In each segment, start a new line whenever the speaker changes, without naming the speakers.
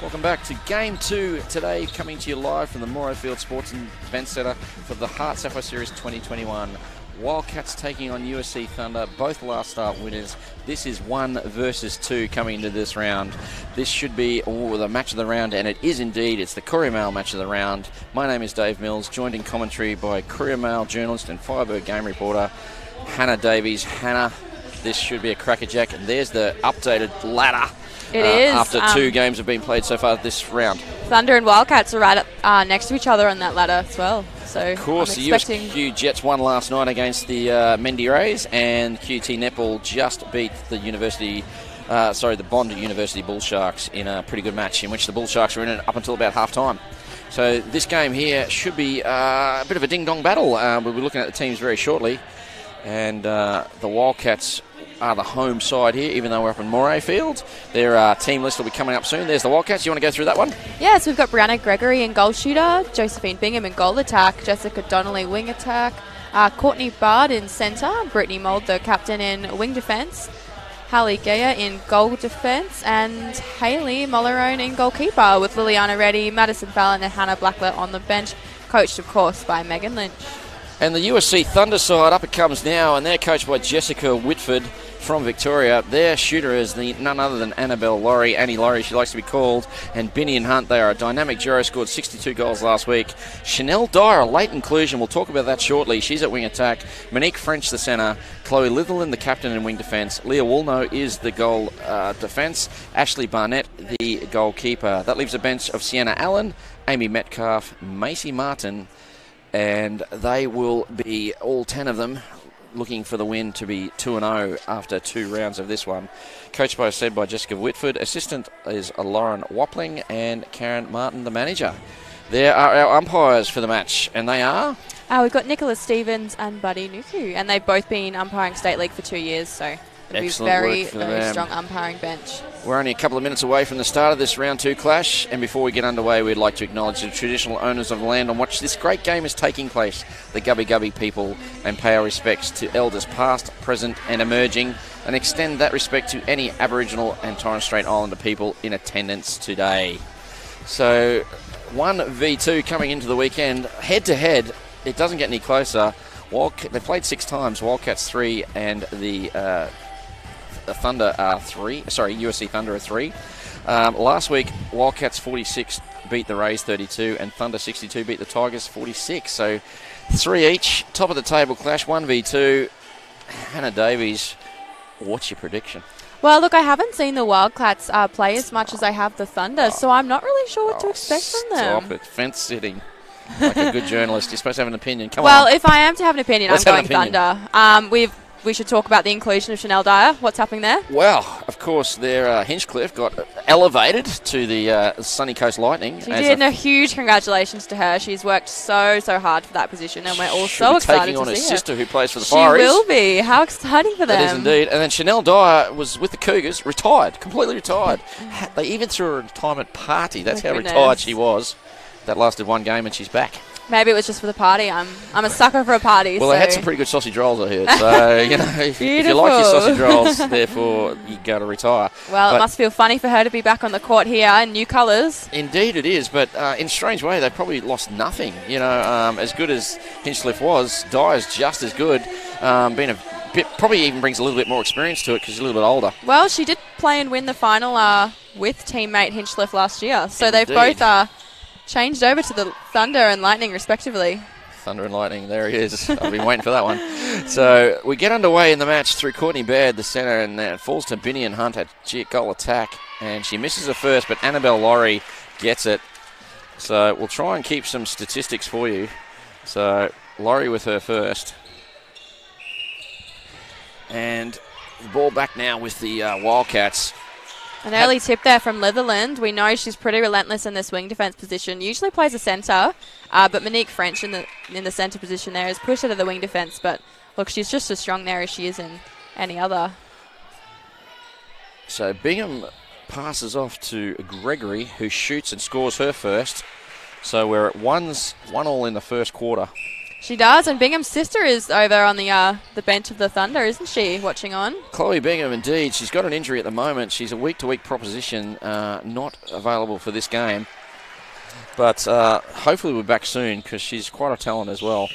Welcome back to Game 2 today, coming to you live from the Morrowfield Sports and Events Centre for the HART Sapphire Series 2021. Wildcats taking on USC Thunder, both last start winners. This is 1 versus 2 coming into this round. This should be the match of the round, and it is indeed. It's the Courier Mail match of the round. My name is Dave Mills, joined in commentary by Courier Mail journalist and Firebird game reporter Hannah Davies. Hannah, this should be a crackerjack, and there's the updated ladder.
It is.
After 2 games have been played so far this round.
Thunder and Wildcats are right up next to each other on that ladder as well. So
of course, the USQ Jets won last night against the Mendy Rays, and QT Netball just beat the the Bond University Bull Sharks in a pretty good match in which the Bull Sharks were in it up until about half-time. So this game here should be a bit of a ding-dong battle. We'll be looking at the teams very shortly, and the Wildcats are the home side here, even though we're up in Morrowfield. Their team list will be coming up soon. There's the Wildcats. You want to go through that one?
Yes, we've got Brianna Gregory in goal shooter, Josephine Bingham in goal attack, Jessica Donnelly wing attack, Courtney Bard in centre, Brittany Mould, the captain, in wing defence, Hallie Geyer in goal defence, and Hayley Mollerone in goalkeeper, with Liliana Reddy, Madison Fallon and Hannah Blackler on the bench, coached, of course, by Megan Lynch.
And the USC Thunder side, up it comes now, and they're coached by Jessica Whitford from Victoria. Their shooter is none other than Annie Laurie, she likes to be called, and Binion Hunt. They are a dynamic duo, scored 62 goals last week. Chanel Dyer, a late inclusion, we'll talk about that shortly. She's at wing attack. Monique French, the centre. Chloe Litherland, the captain in wing defence. Leah Woolnough is the goal defence. Ashley Barnett, the goalkeeper. That leaves a bench of Sienna Allen, Amy Metcalf, Macy Martin, and they will be, all 10 of them, looking for the win to be 2-0 after 2 rounds of this one. Coached by Jessica Whitford. Assistant is Lauren Wappling, and Karen Martin, the manager. There are our umpires for the match, and they are?
We've got Nicola Stevens and Buddy Nuku, and they've both been umpiring State League for 2 years, so it'll be very strong umpiring bench.
We're only a couple of minutes away from the start of this round 2 clash, and before we get underway, we'd like to acknowledge the traditional owners of the land on which this great game is taking place, the Gubbi Gubbi people, and pay our respects to elders past, present and emerging, and extend that respect to any Aboriginal and Torres Strait Islander people in attendance today. So 1v2 coming into the weekend, head-to-head. It doesn't get any closer. They played 6 times, Wildcats 3 and the Thunder are 3. Sorry, USC Thunder are 3. Last week, Wildcats 46 beat the Rays 32, and Thunder 62 beat the Tigers 46. So 3 each. Top of the table clash, 1v2. Hannah Davies, what's your prediction?
Well, look, I haven't seen the Wildcats play as much as I have the Thunder, so I'm not really sure what to expect from them.
Stop it. Fence sitting. Like a good journalist. You're supposed to have an opinion. Come on.
Well, if I am to have an opinion, I'm going Thunder. We should talk about the inclusion of Chanel Dyer. What's happening there?
Well, of course, their Hinchcliffe got elevated to the Sunny Coast Lightning.
She did, and a huge congratulations to her. She's worked so hard for that position, and we're all so excited to see her.
Taking on her sister who plays for the Fireys.
She will be. How exciting for them.
That is indeed. And then Chanel Dyer was with the Cougars, retired, completely retired. They even threw her a retirement party. That's how retired she was. That lasted 1 game, and she's back.
Maybe it was just for the party. I'm a sucker for a party.
Well, they had some pretty good sausage rolls, I heard. So, if you like your sausage rolls, therefore, you go to retire.
Well, it must feel funny for her to be back on the court here in new colours.
Indeed it is, but in a strange way, they probably lost nothing. As good as Hinchcliffe was, Dyer's just as good. Been a bit, probably even brings a little bit more experience to it because she's a little bit older.
Well, she did play and win the final with teammate Hinchcliffe last year. So
Indeed.
They've both changed over to the Thunder and Lightning, respectively.
Thunder and Lightning, there he is. I've been waiting for that one. So we get underway in the match through Courtney Baird, the centre, and it falls to Binion Hunt at goal attack. And she misses her first, but Annabelle Laurie gets it. So we'll try and keep some statistics for you. So Laurie with her first. And the ball back now with the Wildcats.
An early tip there from Litherland. We know she's pretty relentless in this wing defence position. Usually plays a centre, but Monique French in the centre position there has pushed her to the wing defence. But look, she's just as strong there as she is in any other.
So Bingham passes off to Gregory, who shoots and scores her first. So we're at 1-1 in the first quarter.
She does, and Bingham's sister is over on the bench of the Thunder, isn't she, watching on?
Chloe Bingham, indeed. She's got an injury at the moment. She's a week-to-week proposition, not available for this game. But hopefully we're back soon because she's quite a talent as well.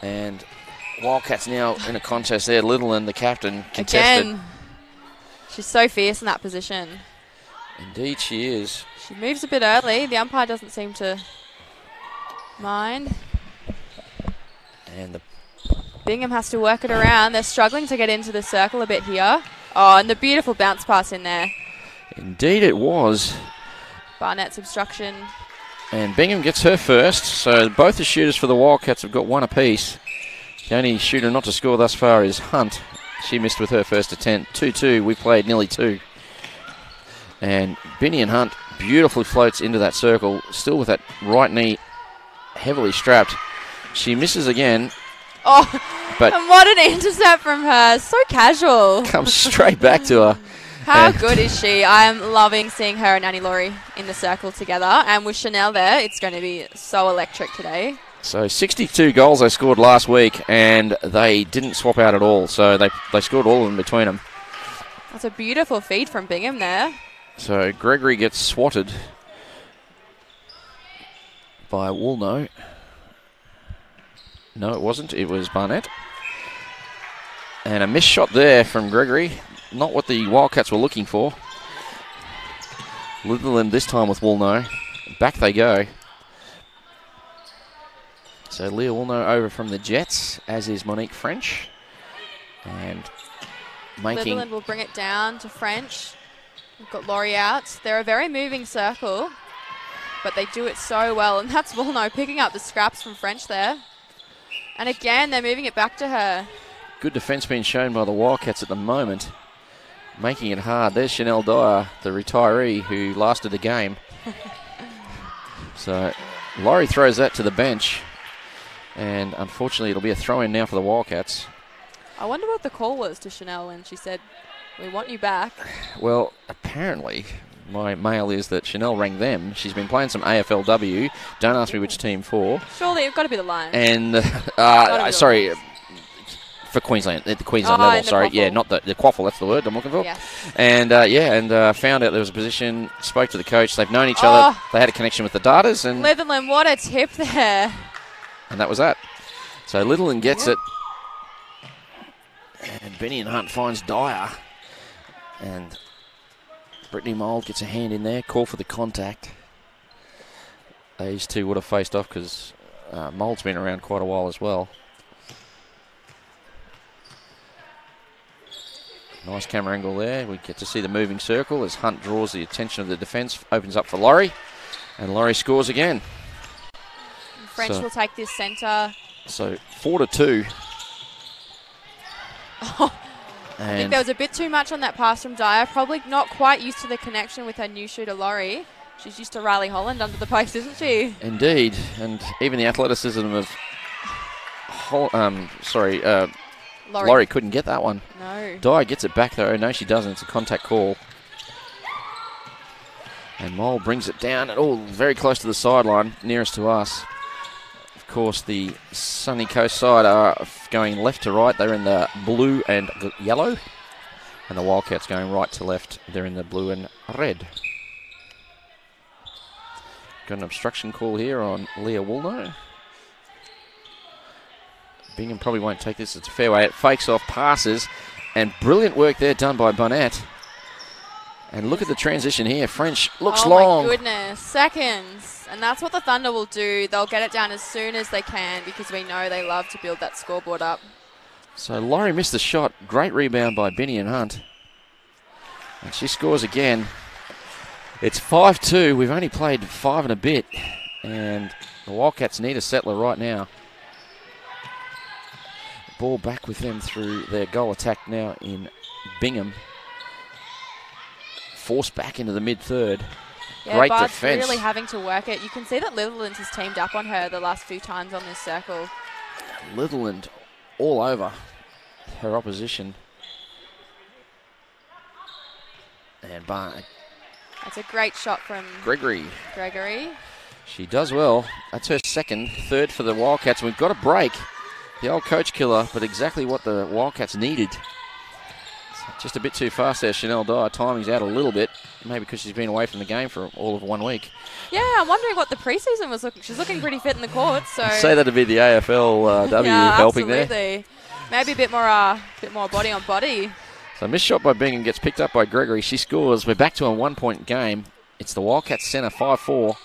And Wildcats now in a contest there. Littleland, the captain, contested.
Again, she's so fierce in that position.
Indeed she is.
She moves a bit early. The umpire doesn't seem to mind.
And
Bingham has to work it around. They're struggling to get into the circle a bit here. Oh, and the beautiful bounce pass in there.
Indeed it was.
Barnett's obstruction.
And Bingham gets her first, so both the shooters for the Wildcats have got one apiece. The only shooter not to score thus far is Hunt. She missed with her first attempt. 2-2, we played nearly 2. And Binny and Hunt beautifully floats into that circle, still with that right knee heavily strapped. She misses again.
Oh,
but
and what an intercept from her. So casual.
Comes straight back to her.
How good is she? I am loving seeing her and Annie Laurie in the circle together. And with Chanel there, it's going to be so electric today.
So 62 goals they scored last week, and they didn't swap out at all. So they scored all of them between them.
That's a beautiful feed from Bingham there.
So Gregory gets swatted by Woolno. No, it wasn't. It was Barnett. And a missed shot there from Gregory. Not what the Wildcats were looking for. Litherland this time with Woolno. Back they go. So Leah Woolno over from the Jets, as is Monique French. And making...
Litherland will bring it down to French. We've got Laurie out. They're a very moving circle, but they do it so well. And that's Woolno picking up the scraps from French there. And again, they're moving it back to her.
Good defence being shown by the Wildcats at the moment, making it hard. There's Chanel Dyer, the retiree who lasted a game. So Laurie throws that to the bench, and unfortunately it'll be a throw-in now for the Wildcats.
I wonder what the call was to Chanel when she said, "We want you back."
Well, apparently my mail is that Chanel rang them. She's been playing some AFLW. Don't ask me which team for.
Surely it's got to be the Lions.
And, sorry, for Queensland, at the Queensland level, sorry. Yeah, not the quaffle, that's the word I'm looking for.
Yes.
And, found out there was a position, spoke to the coach. They've known each other. They had a connection with the Darters. And
Litherland, what a tip there.
And that was that. So Litherland gets it. And Benny and Hunt finds Dyer. And Brittany Mould gets a hand in there. Call for the contact. These two would have faced off because Mould's been around quite a while as well. Nice camera angle there. We get to see the moving circle as Hunt draws the attention of the defence. Opens up for Laurie. And Laurie scores again.
French will take this centre.
So 4-2.
I think there was a bit too much on that pass from Dyer. Probably not quite used to the connection with her new shooter, Laurie. She's used to Riley Holland under the post, isn't she?
Indeed. And even the athleticism of Laurie couldn't get that one.
No.
Dyer gets it back, though. No, she doesn't. It's a contact call. And Mole brings it down. Very close to the sideline, nearest to us. Of course, the Sunny Coast side are going left to right. They're in the blue and yellow. And the Wildcats going right to left. They're in the blue and red. Got an obstruction call here on Leah Woolno. Bingham probably won't take this. It's a fair way. It fakes off, passes. And brilliant work there done by Barnett. And look at the transition here. French looks long.
Oh, my goodness. Seconds. And that's what the Thunder will do. They'll get it down as soon as they can because we know they love to build that scoreboard up.
So Laurie missed the shot. Great rebound by Binny and Hunt. And she scores again. It's 5-2. We've only played 5 and a bit. And the Wildcats need a settler right now. Ball back with them through their goal attack now in Bingham. Forced back into the mid-third.
Yeah,
Great
Bard's
defence.
Really having to work it. You can see that Litherland has teamed up on her the last few times on this circle.
Litherland all over her opposition. And
That's a great shot from
Gregory. She does well. That's her second, third for the Wildcats. We've got a break. The old coach killer, but exactly what the Wildcats needed. Just a bit too fast there, Chanel Dyer. Timing's out a little bit, maybe because she's been away from the game for all of 1 week.
Yeah, I'm wondering what the preseason was looking. She's looking pretty fit in the court. So
I'd say that'd be the AFLW
yeah,
helping
absolutely.
there.
Maybe a bit more body on body.
So missed shot by Bingham gets picked up by Gregory. She scores. We're back to a 1 point game. It's the Wildcats centre 5-4.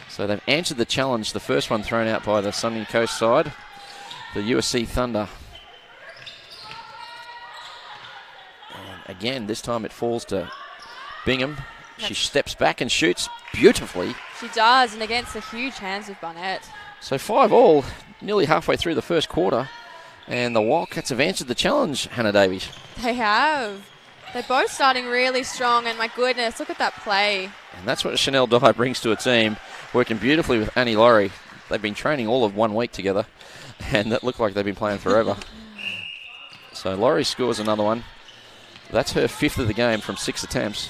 So they've answered the challenge. The first one thrown out by the Sunny Coast side, the USC Thunder. And again, this time it falls to Bingham. She steps back and shoots beautifully.
She does, and against the huge hands of Barnett.
So 5-all, nearly halfway through the first quarter. And the Wildcats have answered the challenge, Hannah Davies.
They have. They're both starting really strong, and my goodness, look at that play.
And that's what Chanel Dye brings to a team, working beautifully with Annie Laurie. They've been training all of 1 week together, and that looked like they've been playing forever. So Laurie scores another one. That's her 5th of the game from 6 attempts.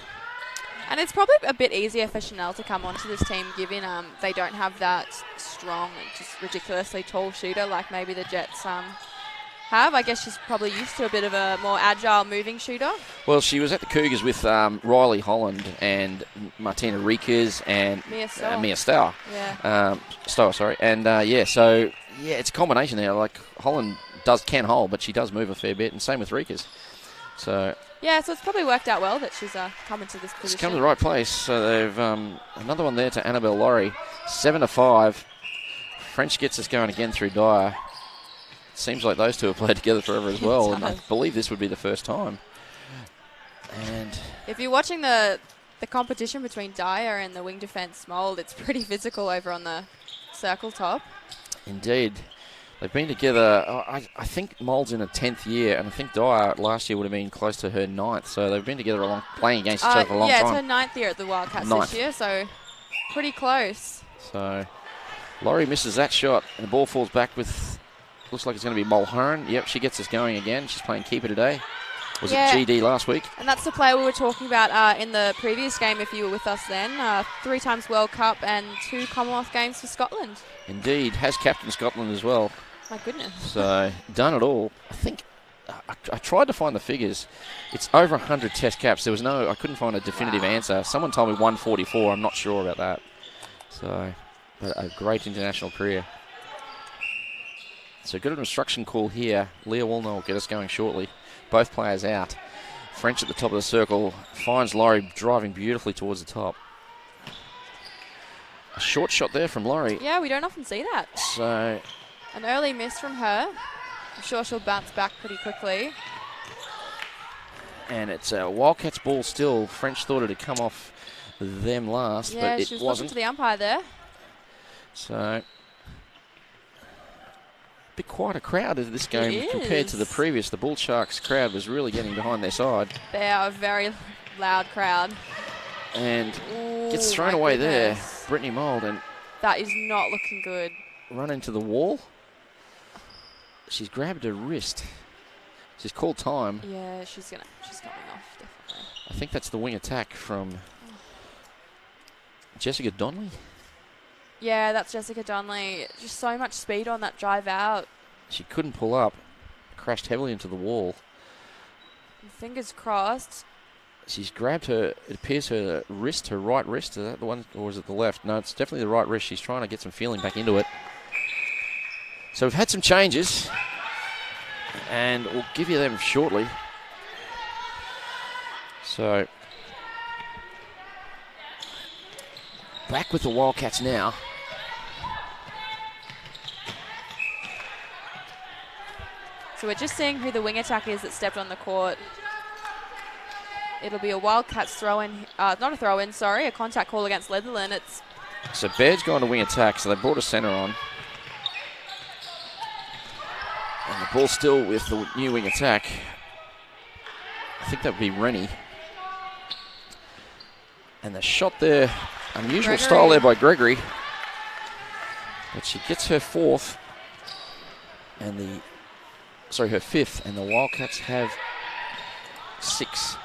And it's probably a bit easier for Chanel to come onto this team, given they don't have that strong and just ridiculously tall shooter like maybe the Jets have. I guess she's probably used to a bit of a more agile moving shooter.
Well, she was at the Cougars with Riley Holland and Martina Riekers and Mia Stower.
Yeah.
Stower, sorry. And so it's a combination there. Like Holland can hold, but she does move a fair bit, and same with Riekers. So
it's probably worked out well that she's come into this position.
She's come to the right place. So they've another one there to Annabelle Laurie, 7-5. French gets us going again through Dyer. Seems like those two have played together forever as well, and I believe this would be the first time. And
if you're watching the competition between Dyer and the wing defence mould, it's pretty physical over on the circle top.
Indeed. They've been together, I think Mould's in her 10th year, and I think Dyer last year would have been close to her 9th, so they've been together playing against each other for a long time.
Yeah, it's her 9th year at the Wildcats this year, so pretty close. So
Laurie misses that shot, and the ball falls back with... Looks like it's going to be Mulhern. Yep, she gets us going again. She's playing keeper today. Was it GD last week?
And that's the player we were talking about in the previous game, if you were with us then. 3 times World Cup and 2 Commonwealth Games for Scotland.
Indeed. Has captained Scotland as well.
My goodness.
So, done it all. I think... I tried to find the figures. It's over 100 test caps. There was I couldn't find a definitive answer. Someone told me 144. I'm not sure about that. So, but a great international career. So good an instruction call here. Leah Woolner will get us going shortly. Both players out. French at the top of the circle finds Laurie driving beautifully towards the top. A short shot there from Laurie.
Yeah, we don't often see that.
So
an early miss from her. I'm sure she'll bounce back pretty quickly.
And it's a Wildcats ball still. French thought it had come off them last, but it
she was
wasn't.
looking to the umpire there.
So... bit quite a crowd of this game compared to the previous. The Bull Sharks crowd was really getting behind their side.
They are a very loud crowd.
And gets thrown away there, Brittany Mould, and
that is not looking good.
Run into the wall. She's grabbed her wrist. She's called time.
Yeah, she's coming off, definitely.
I think that's the wing attack from Jessica Donnelly.
Yeah, that's Jessica Donnelly. Just so much speed on that drive out.
She couldn't pull up. Crashed heavily into the wall.
Fingers crossed.
She's grabbed her, it appears her wrist, her right wrist. Is that the one, or is it the left? No, it's definitely the right wrist. She's trying to get some feeling back into it. So we've had some changes. And we'll give you them shortly. So... back with the Wildcats now.
So we're just seeing who the wing attack is that stepped on the court. It'll be a Wildcats throw-in, not a throw-in, sorry, a contact call against Netherlands.
So Baird's gone to wing attack, so they brought a centre on. And the ball still with the new wing attack. I think that would be Rennie. And the shot there... unusual style there by Gregory. But she gets her 4th. And her 5th. And the Wildcats have 6.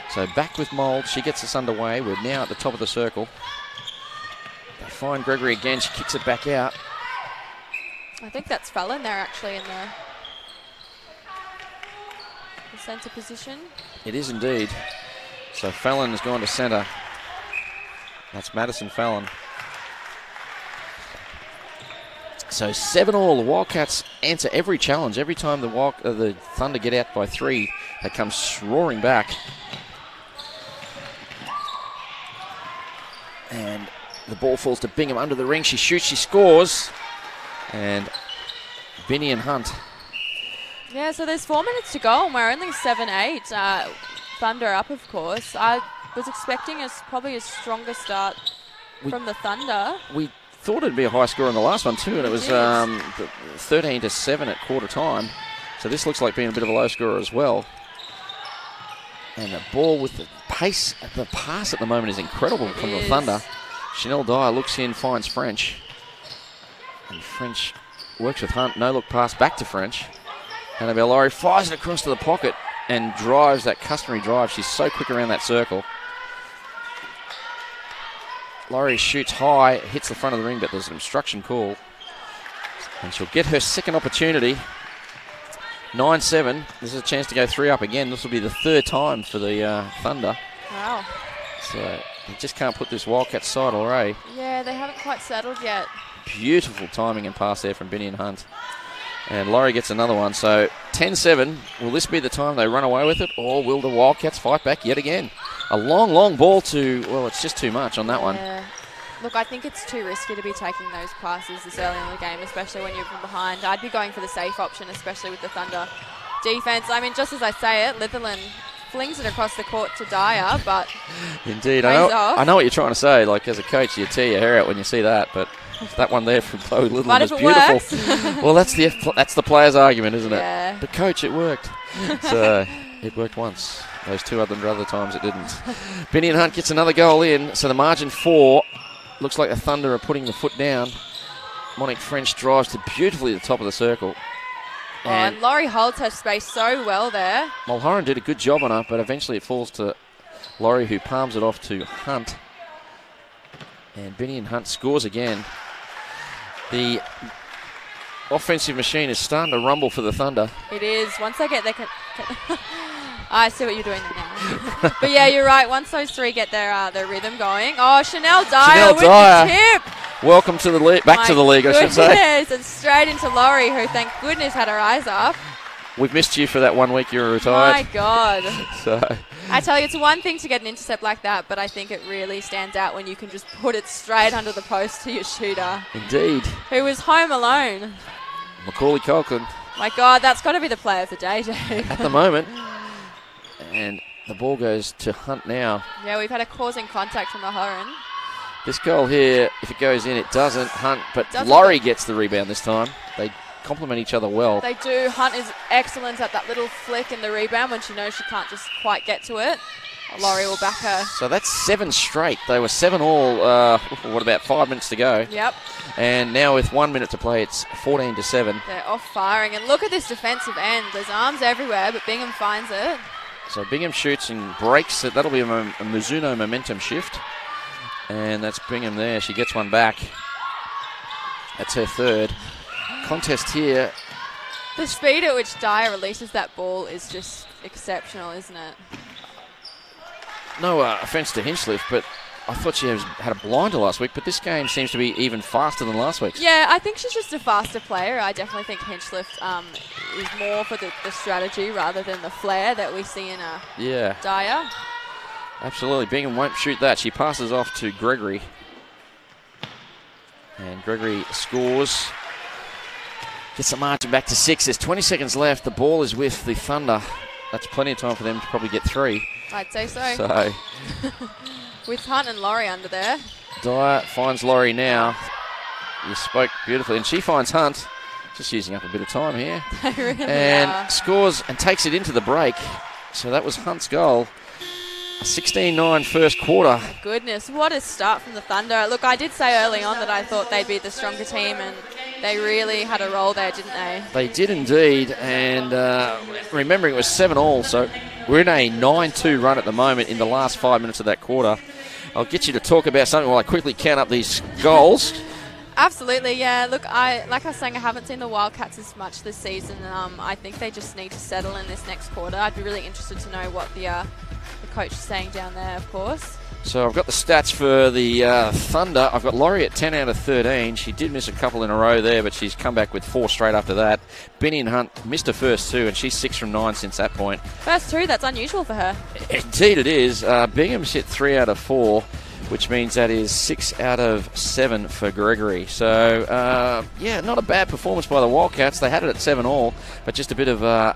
So back with Mould. She gets us underway. We're now at the top of the circle. They find Gregory again. She kicks it back out.
I think that's Fallon there actually in the centre position.
It is indeed. So Fallon has gone to centre. That's Madison Fallon. So 7-all. The Wildcats answer every challenge. Every time the Thunder get out by 3, they come roaring back. And the ball falls to Bingham under the ring. She shoots, she scores. And Binny and Hunt.
Yeah, so there's 4 minutes to go, and we're only 7-8. Thunder up, of course. I was expecting probably a stronger start from the Thunder.
We thought it'd be a high score in the last one too, and it was 13-7 at quarter time. So this looks like being a bit of a low scorer as well. And the ball with the pace, the pass at the moment is incredible from the Thunder. Chanel Dyer looks in, finds French. And French works with Hunt. No look pass back to French. Annabelle Laurie fires it across to the pocket and drives that customary drive. She's so quick around that circle. Laurie shoots high, hits the front of the ring, but there's an obstruction call. And she'll get her second opportunity. 9-7. This is a chance to go 3 up again. This will be the 3rd time for the Thunder.
Wow.
So they just can't put this Wildcat side away.
Yeah, they haven't quite settled yet.
Beautiful timing and pass there from Binny and Hunt. And Laurie gets another one. So 10-7. Will this be the time they run away with it, or will the Wildcats fight back yet again? A long, long ball to, well, it's just too much on that one.
Look, I think it's too risky to be taking those passes this early in the game, especially when you're from behind. I'd be going for the safe option, especially with the Thunder defense. I mean, just as I say it, Litherland flings it across the court to Dyer, but
indeed, I know what you're trying to say. Like, as a coach, you tear your hair out when you see that, but that one there from Chloe Litherland is beautiful. Well, that's the player's argument, isn't it?
Yeah.
But coach, it worked. So it worked once. Those 2 other times it didn't. Binny and Hunt gets another goal in, so the margin 4. Looks like the Thunder are putting the foot down. Monique French drives to beautifully the top of the circle.
And Laurie holds her space so well there.
Mulholland did a good job on her, but eventually it falls to Laurie, who palms it off to Hunt. And Binny and Hunt scores again. The offensive machine is starting to rumble for the Thunder.
It is. Once they get their... I see what you're doing there now. But yeah, you're right. Once those 3 get their rhythm going. Oh, Chanel Dyer with the tip.
Welcome to the league. Back to the league, I should say.
Yes, and straight into Laurie, who thank goodness had her eyes up.
We've missed you for that 1 week you were retired.
My God.
So
I tell you, it's one thing to get an intercept like that, but I think it really stands out when you can just put it straight under the post to your shooter.
Indeed.
Who was home alone.
Macaulay Culkin.
My God, that's got to be the player of the day, Dave.
At the moment. And the ball goes to Hunt now.
Yeah, we've had a causing contact from the Horan.
This goal here, if it goes in, it doesn't. Hunt, but Laurie gets the rebound this time. They complement each other well.
They do. Hunt is excellent at that little flick in the rebound when she knows she can't just quite get to it. Laurie will back her.
So that's 7 straight. They were 7-all, what, about 5 minutes to go?
Yep.
And now with 1 minute to play, it's 14-7.
They're off firing. And look at this defensive end. There's arms everywhere, but Bingham finds it.
So Bingham shoots and breaks it. That'll be a Mizuno momentum shift. And that's Bingham there. She gets one back. That's her 3rd. Contest here.
The speed at which Dyer releases that ball is just exceptional, isn't it?
No offence to Hinchcliffe, but I thought she had a blinder last week, but this game seems to be even faster than last week's.
Yeah, I think she's just a faster player. I definitely think Hinchcliffe is more for the strategy rather than the flair that we see in Dyer.
Absolutely. Bingham won't shoot that. She passes off to Gregory. And Gregory scores. Gets the margin back to 6. There's 20 seconds left. The ball is with the Thunder. That's plenty of time for them to probably get 3.
I'd say so. With Hunt and Laurie under there.
Dyer finds Laurie now. You spoke beautifully. And she finds Hunt. Just using up a bit of time here.
They really
and scores and takes it into the break. So that was Hunt's goal. A 16-9 first quarter.
My goodness, what a start from the Thunder. Look, I did say early on that I thought they'd be the stronger team, and they really had a roll there, didn't they?
They did indeed, and remembering it was 7-all, so we're in a 9-2 run at the moment in the last 5 minutes of that quarter. I'll get you to talk about something while I quickly count up these goals.
Absolutely, yeah. Look, like I was saying, I haven't seen the Wildcats as much this season. I think they just need to settle in this next quarter. I'd be really interested to know what the coach is saying down there, of course.
So I've got the stats for the Thunder. I've got Laurie at 10 out of 13. She did miss a couple in a row there, but she's come back with 4 straight after that. Benny and Hunt missed her first 2, and she's 6 from 9 since that point.
First 2, that's unusual for her.
Indeed it is. Bingham's hit 3 out of 4, which means that is 6 out of 7 for Gregory. So, yeah, not a bad performance by the Wildcats. They had it at 7 all, but just a bit of...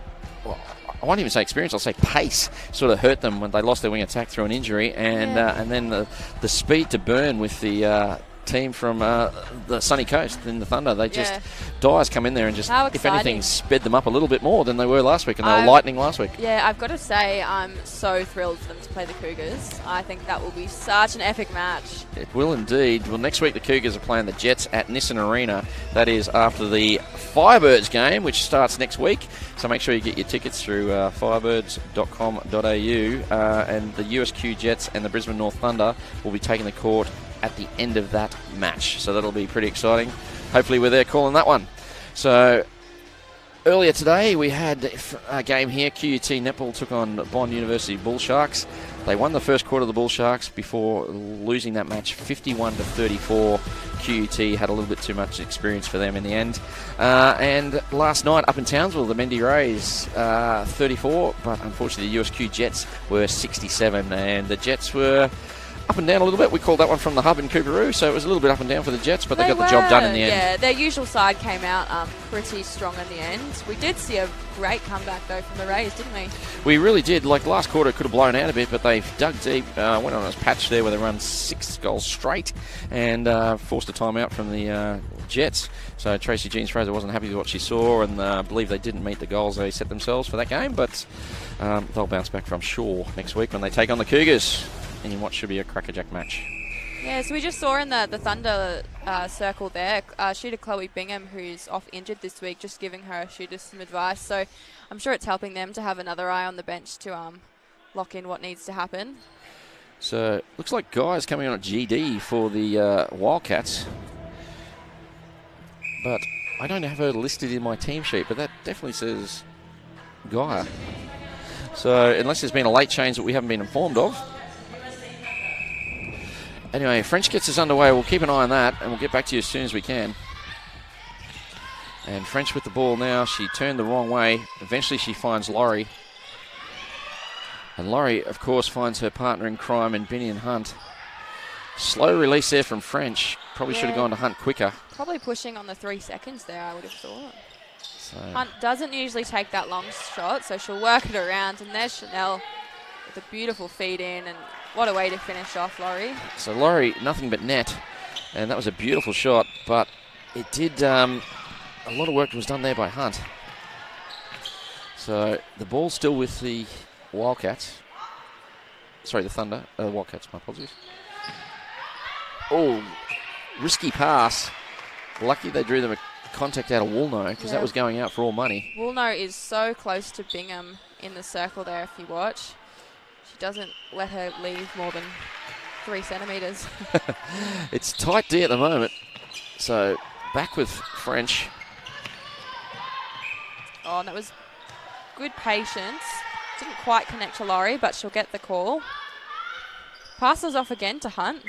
I won't even say experience, I'll say pace sort of hurt them when they lost their wing attack through an injury, and then the speed to burn with the team from the sunny coast in the Thunder. They just, Dyer's come in there and just, if anything, sped them up a little bit more than they were last week, and they were lightning last week. Yeah,
I've got to say, I'm so thrilled for them to play the Cougars. I think that will be such an epic match.
It will indeed. Well, next week the Cougars are playing the Jets at Nissan Arena. That is after the Firebirds game, which starts next week. So make sure you get your tickets through firebirds.com.au, and the USQ Jets and the Brisbane North Thunder will be taking the court at the end of that match. So that'll be pretty exciting. Hopefully we're there calling that one. So earlier today we had a game here. QUT Netball took on Bond University Bull Sharks. They won the first quarter of the Bull Sharks before losing that match 51-34. QUT had a little bit too much experience for them in the end. And last night up in Townsville, the Mendy Rays 34, but unfortunately the USQ Jets were 67, and the Jets were up and down a little bit. We called that one from the hub in Cougaroo, so it was a little bit up and down for the Jets, but they got the job done in the end.
Yeah, their usual side came out pretty strong in the end. We did see a great comeback, though, from the Rays, didn't we?
We really did. Like, last quarter, it could have blown out a bit, but they've dug deep, went on a patch there where they run 6 goals straight, and forced a timeout from the Jets. So Tracy Jeans-Fraser wasn't happy with what she saw, and I believe they didn't meet the goals they set themselves for that game, but they'll bounce back from sure next week when they take on the Cougars in what should be a crackerjack match.
Yeah, so we just saw in the Thunder circle there, shooter Chloe Bingham, who's off injured this week, just giving her shooters some advice. So I'm sure it's helping them to have another eye on the bench to lock in what needs to happen.
So looks like Guy's coming on at GD for the Wildcats. But I don't have her listed in my team sheet, but that definitely says Guy. So unless there's been a late change that we haven't been informed of. Anyway, French gets us underway. We'll keep an eye on that, and we'll get back to you as soon as we can. And French with the ball now. She turned the wrong way. Eventually she finds Laurie. And Laurie, of course, finds her partner in crime in Binny and Hunt. Slow release there from French. Probably should have gone to Hunt quicker.
Probably pushing on the 3 seconds there, I would have thought.
So
Hunt doesn't usually take that long shot, so she'll work it around. And there's Chanel with a beautiful feed in, and what a way to finish off Laurie. So
Laurie, nothing but net, and that was a beautiful shot, but it did, a lot of work was done there by Hunt. So the ball's still with the Wildcats. Sorry, the Thunder. Wildcats, my apologies. Oh, risky pass. Lucky they drew them a contact out of Woolno, because that was going out for all money.
Woolno is so close to Bingham in the circle there if you watch. She doesn't let her leave more than 3 centimetres.
It's tight D at the moment. So back with French.
Oh, and that was good patience. Didn't quite connect to Laurie, but she'll get the call. Passes off again to Hunt.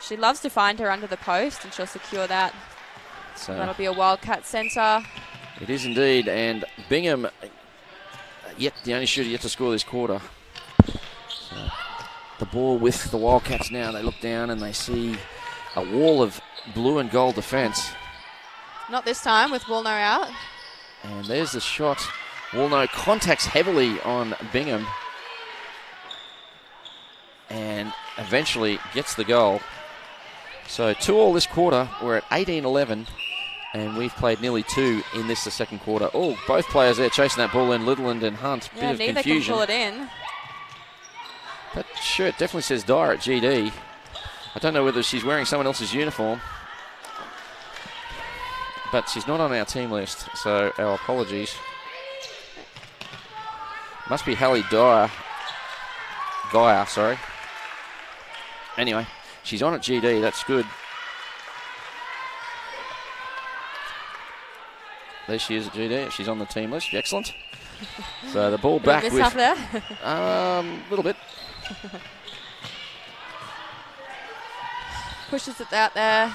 She loves to find her under the post, and she'll secure that. So that'll be a Wildcat centre.
It is indeed, and Bingham, yet the only shooter yet to score this quarter. So the ball with the Wildcats now. They look down and they see a wall of blue and gold defence.
Not this time with Woolno out.
And there's the shot. Woolno contacts heavily on Bingham and eventually gets the goal. So 2-2 this quarter. We're at 18-11, and we've played nearly 2 in this, the second quarter. Oh, both players there chasing that ball in, Littleland and Hunt.
Yeah,
bit of
neither
confusion.
can pull it in.
That shirt definitely says Dyer at GD. I don't know whether she's wearing someone else's uniform, but she's not on our team list, so our apologies. Must be Hallie Dyer. Geyer, sorry. Anyway, she's on at GD. That's good. There she is at GD. She's on the team list. Excellent. So the ball back with...
Mishap there?
A little bit.
Pushes it out there.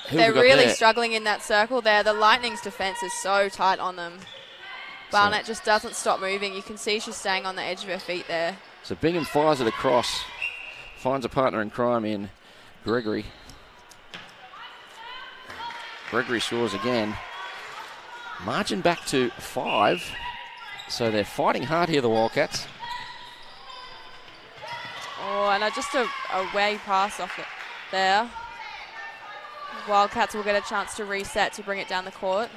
Who
They're
have we got
really
there?
struggling in that circle there. The Lightning's defence is so tight on them. Barnett just doesn't stop moving. You can see she's staying on the edge of her feet there.
So Bingham fires it across. Finds a partner in crime in Gregory. Gregory scores again. Margin back to 5. So they're fighting hard here, the Wildcats.
Oh, and just a way pass off it there. Wildcats will get a chance to reset to bring it down the court.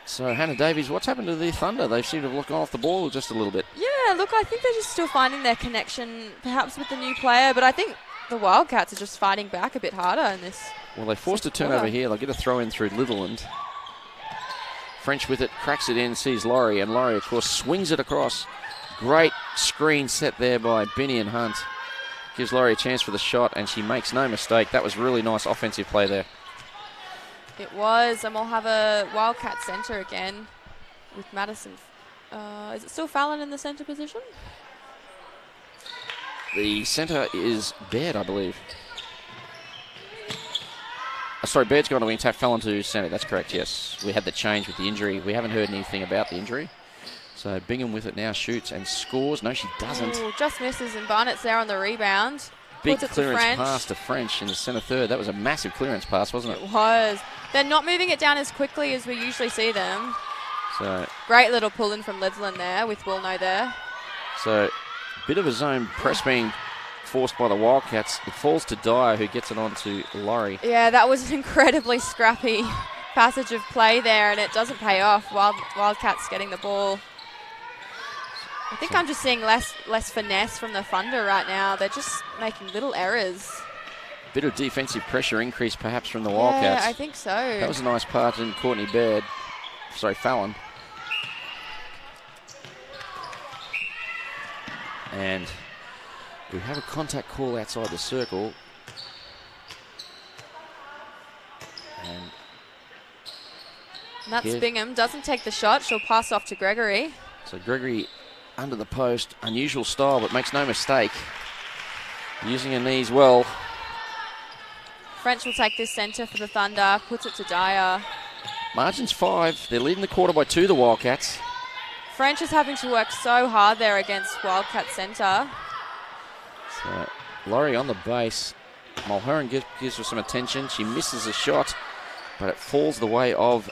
So Hannah Davies, what's happened to the Thunder? They seem to have gone off the ball just a little bit.
Yeah, look, I think they're just still finding their connection, perhaps with the new player, but I think the Wildcats are just fighting back a bit harder in this.
Well, they forced a turnover here. They'll get a throw in through Litherland. French with it, cracks it in, sees Laurie, and Laurie, of course, swings it across. Great screen set there by Binny and Hunt. Gives Laurie a chance for the shot, and she makes no mistake. That was really nice offensive play there.
It was, and we'll have a Wildcat centre again with Madison. Is it still Fallon in the centre position?
The centre is Baird, I believe. Sorry, Baird's gone to wing tap, Fallon to centre. That's correct, yes. We had the change with the injury. We haven't heard anything about the injury. So Bingham with it now shoots and scores. No, she doesn't.
Ooh, just misses, and Barnett's there on the rebound.
Big
Puts it
clearance
to French.
pass to French in the centre third. That was a massive clearance pass, wasn't it?
It was. They're not moving it down as quickly as we usually see them.
So
Great little pull-in from Litherland there with Wilno there.
So, bit of a zone press being forced by the Wildcats. It falls to Dyer, who gets it on to Laurie.
Yeah, that was an incredibly scrappy passage of play there, and it doesn't pay off. Wildcats getting the ball. I think I'm just seeing less finesse from the Thunder right now. They're just making little errors.
Bit of defensive pressure increase perhaps from the Wildcats.
Yeah, I think so.
That was a nice part in Courtney Baird. Sorry, Fallon. And we have a contact call outside the circle. And
that's
here.
Bingham. Doesn't take the shot. She'll pass off to Gregory.
So Gregory under the post. Unusual style, but makes no mistake. Using her knees well.
French will take this centre for the Thunder. Puts it to Dyer.
Margin's 5. They're leading the quarter by 2, the Wildcats.
French is having to work so hard there against Wildcat centre.
So Laurie on the base. Mulherron gives her some attention. She misses a shot, but it falls the way of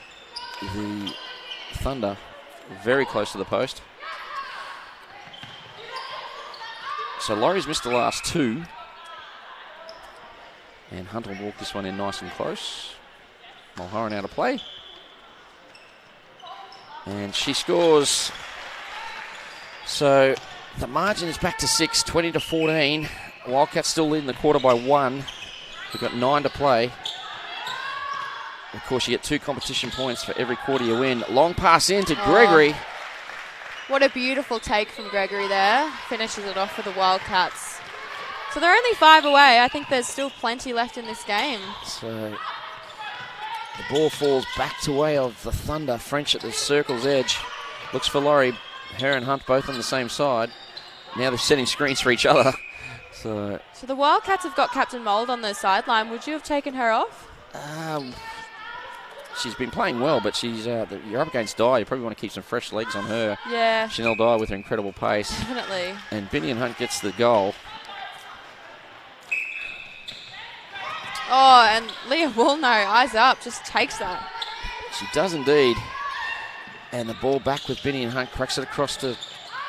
the Thunder. Very close to the post. So Laurie's missed the last 2. And Hunt will walk this one in nice and close. Mulherron out of play. And she scores. So the margin is back to 6, 20 to 14. Wildcats still leading the quarter by 1. We've got 9 to play. Of course, you get 2 competition points for every quarter you win. Long pass in to Gregory.
What a beautiful take from Gregory there. Finishes it off for the Wildcats. So they're only 5 away. I think there's still plenty left in this game.
So the ball falls back to way of the Thunder. French at the circle's edge. Looks for Laurie. Her and Hunt both on the same side. Now they're setting screens for each other. So
the Wildcats have got Captain Mould on the sideline. Would you have taken her off?
She's been playing well, but she's you're up against Dyer. You probably want to keep some fresh legs on her.
Yeah.
Chanel Dyer with her incredible pace.
Definitely.
And Binny and Hunt gets the goal.
Oh, and Leah Woolno, eyes up, just takes that.
She does indeed. And the ball back with Binny and Hunt, cracks it across to,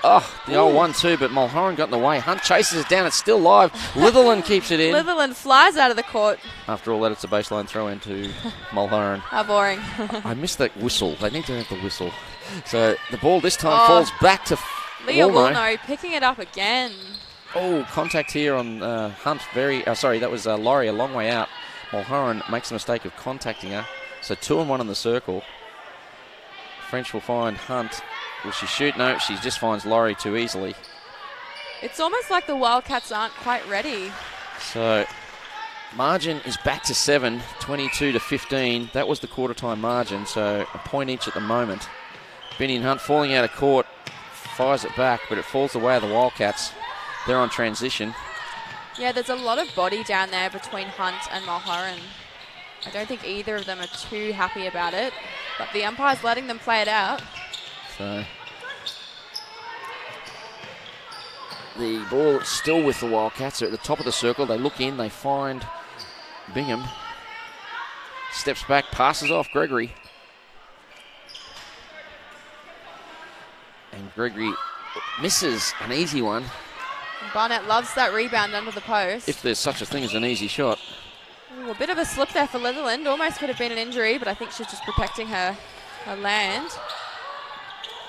the old 1-2, but Mulherron got in the way. Hunt chases it down, it's still live. Litherland keeps it in.
Litherland flies out of the court.
After all that, it's a baseline throw into Mulherron.
How boring.
I missed that whistle. They need to have the whistle. So the ball this time falls back to
Leah
Woolno.
Woolno picking it up again.
Oh, contact here on Hunt. That was Laurie a long way out. Mulherron makes the mistake of contacting her. So 2-1 in the circle. French will find Hunt. Will she shoot? No, she just finds Laurie too easily.
It's almost like the Wildcats aren't quite ready.
So margin is back to 7, 22-15. That was the quarter time margin, so a point each at the moment. Benny and Hunt falling out of court, fires it back, but it falls away of the Wildcats. They're on transition.
Yeah, there's a lot of body down there between Hunt and Mulholland. I don't think either of them are too happy about it, but the umpire's letting them play it out.
So the ball is still with the Wildcats. They're at the top of the circle. They look in, they find Bingham. Steps back, passes off Gregory. And Gregory misses an easy one.
Barnett loves that rebound under the post.
If there's such a thing as an easy shot.
Ooh, a bit of a slip there for Litherland. Almost could have been an injury, but I think she's just protecting her land.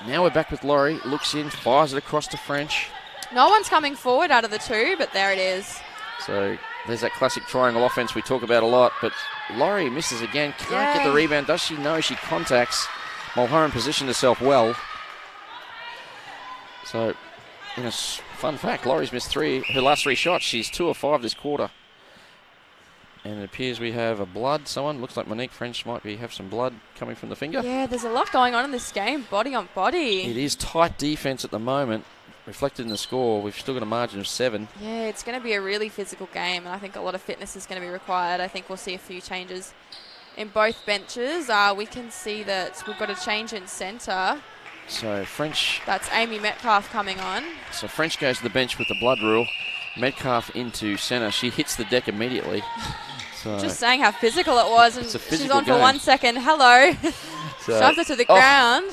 Now we're back with Laurie. Looks in, fires it across to French.
No one's coming forward out of the two, but there it is.
So there's that classic triangle offense we talk about a lot, but Laurie misses again. Can't get the rebound. Does she know she contacts? Mulholland positioned herself well. So, in a fun fact, Laurie's missed her last 3 shots. She's 2 of 5 this quarter. And it appears we have a blood. Someone looks like Monique French might have some blood coming from the finger.
Yeah, there's a lot going on in this game, body on body.
It is tight defense at the moment, reflected in the score. We've still got a margin of 7.
Yeah, it's going to be a really physical game, and I think a lot of fitness is going to be required. I think we'll see a few changes in both benches. We can see that we've got a change in centre.
So French.
That's Amy Metcalf coming on. So
French goes to the bench with the blood rule. Metcalf into centre. She hits the deck immediately. So
just saying how physical it was, and she's on
game.
For 1 second. Hello.
So,
shoves her to the ground.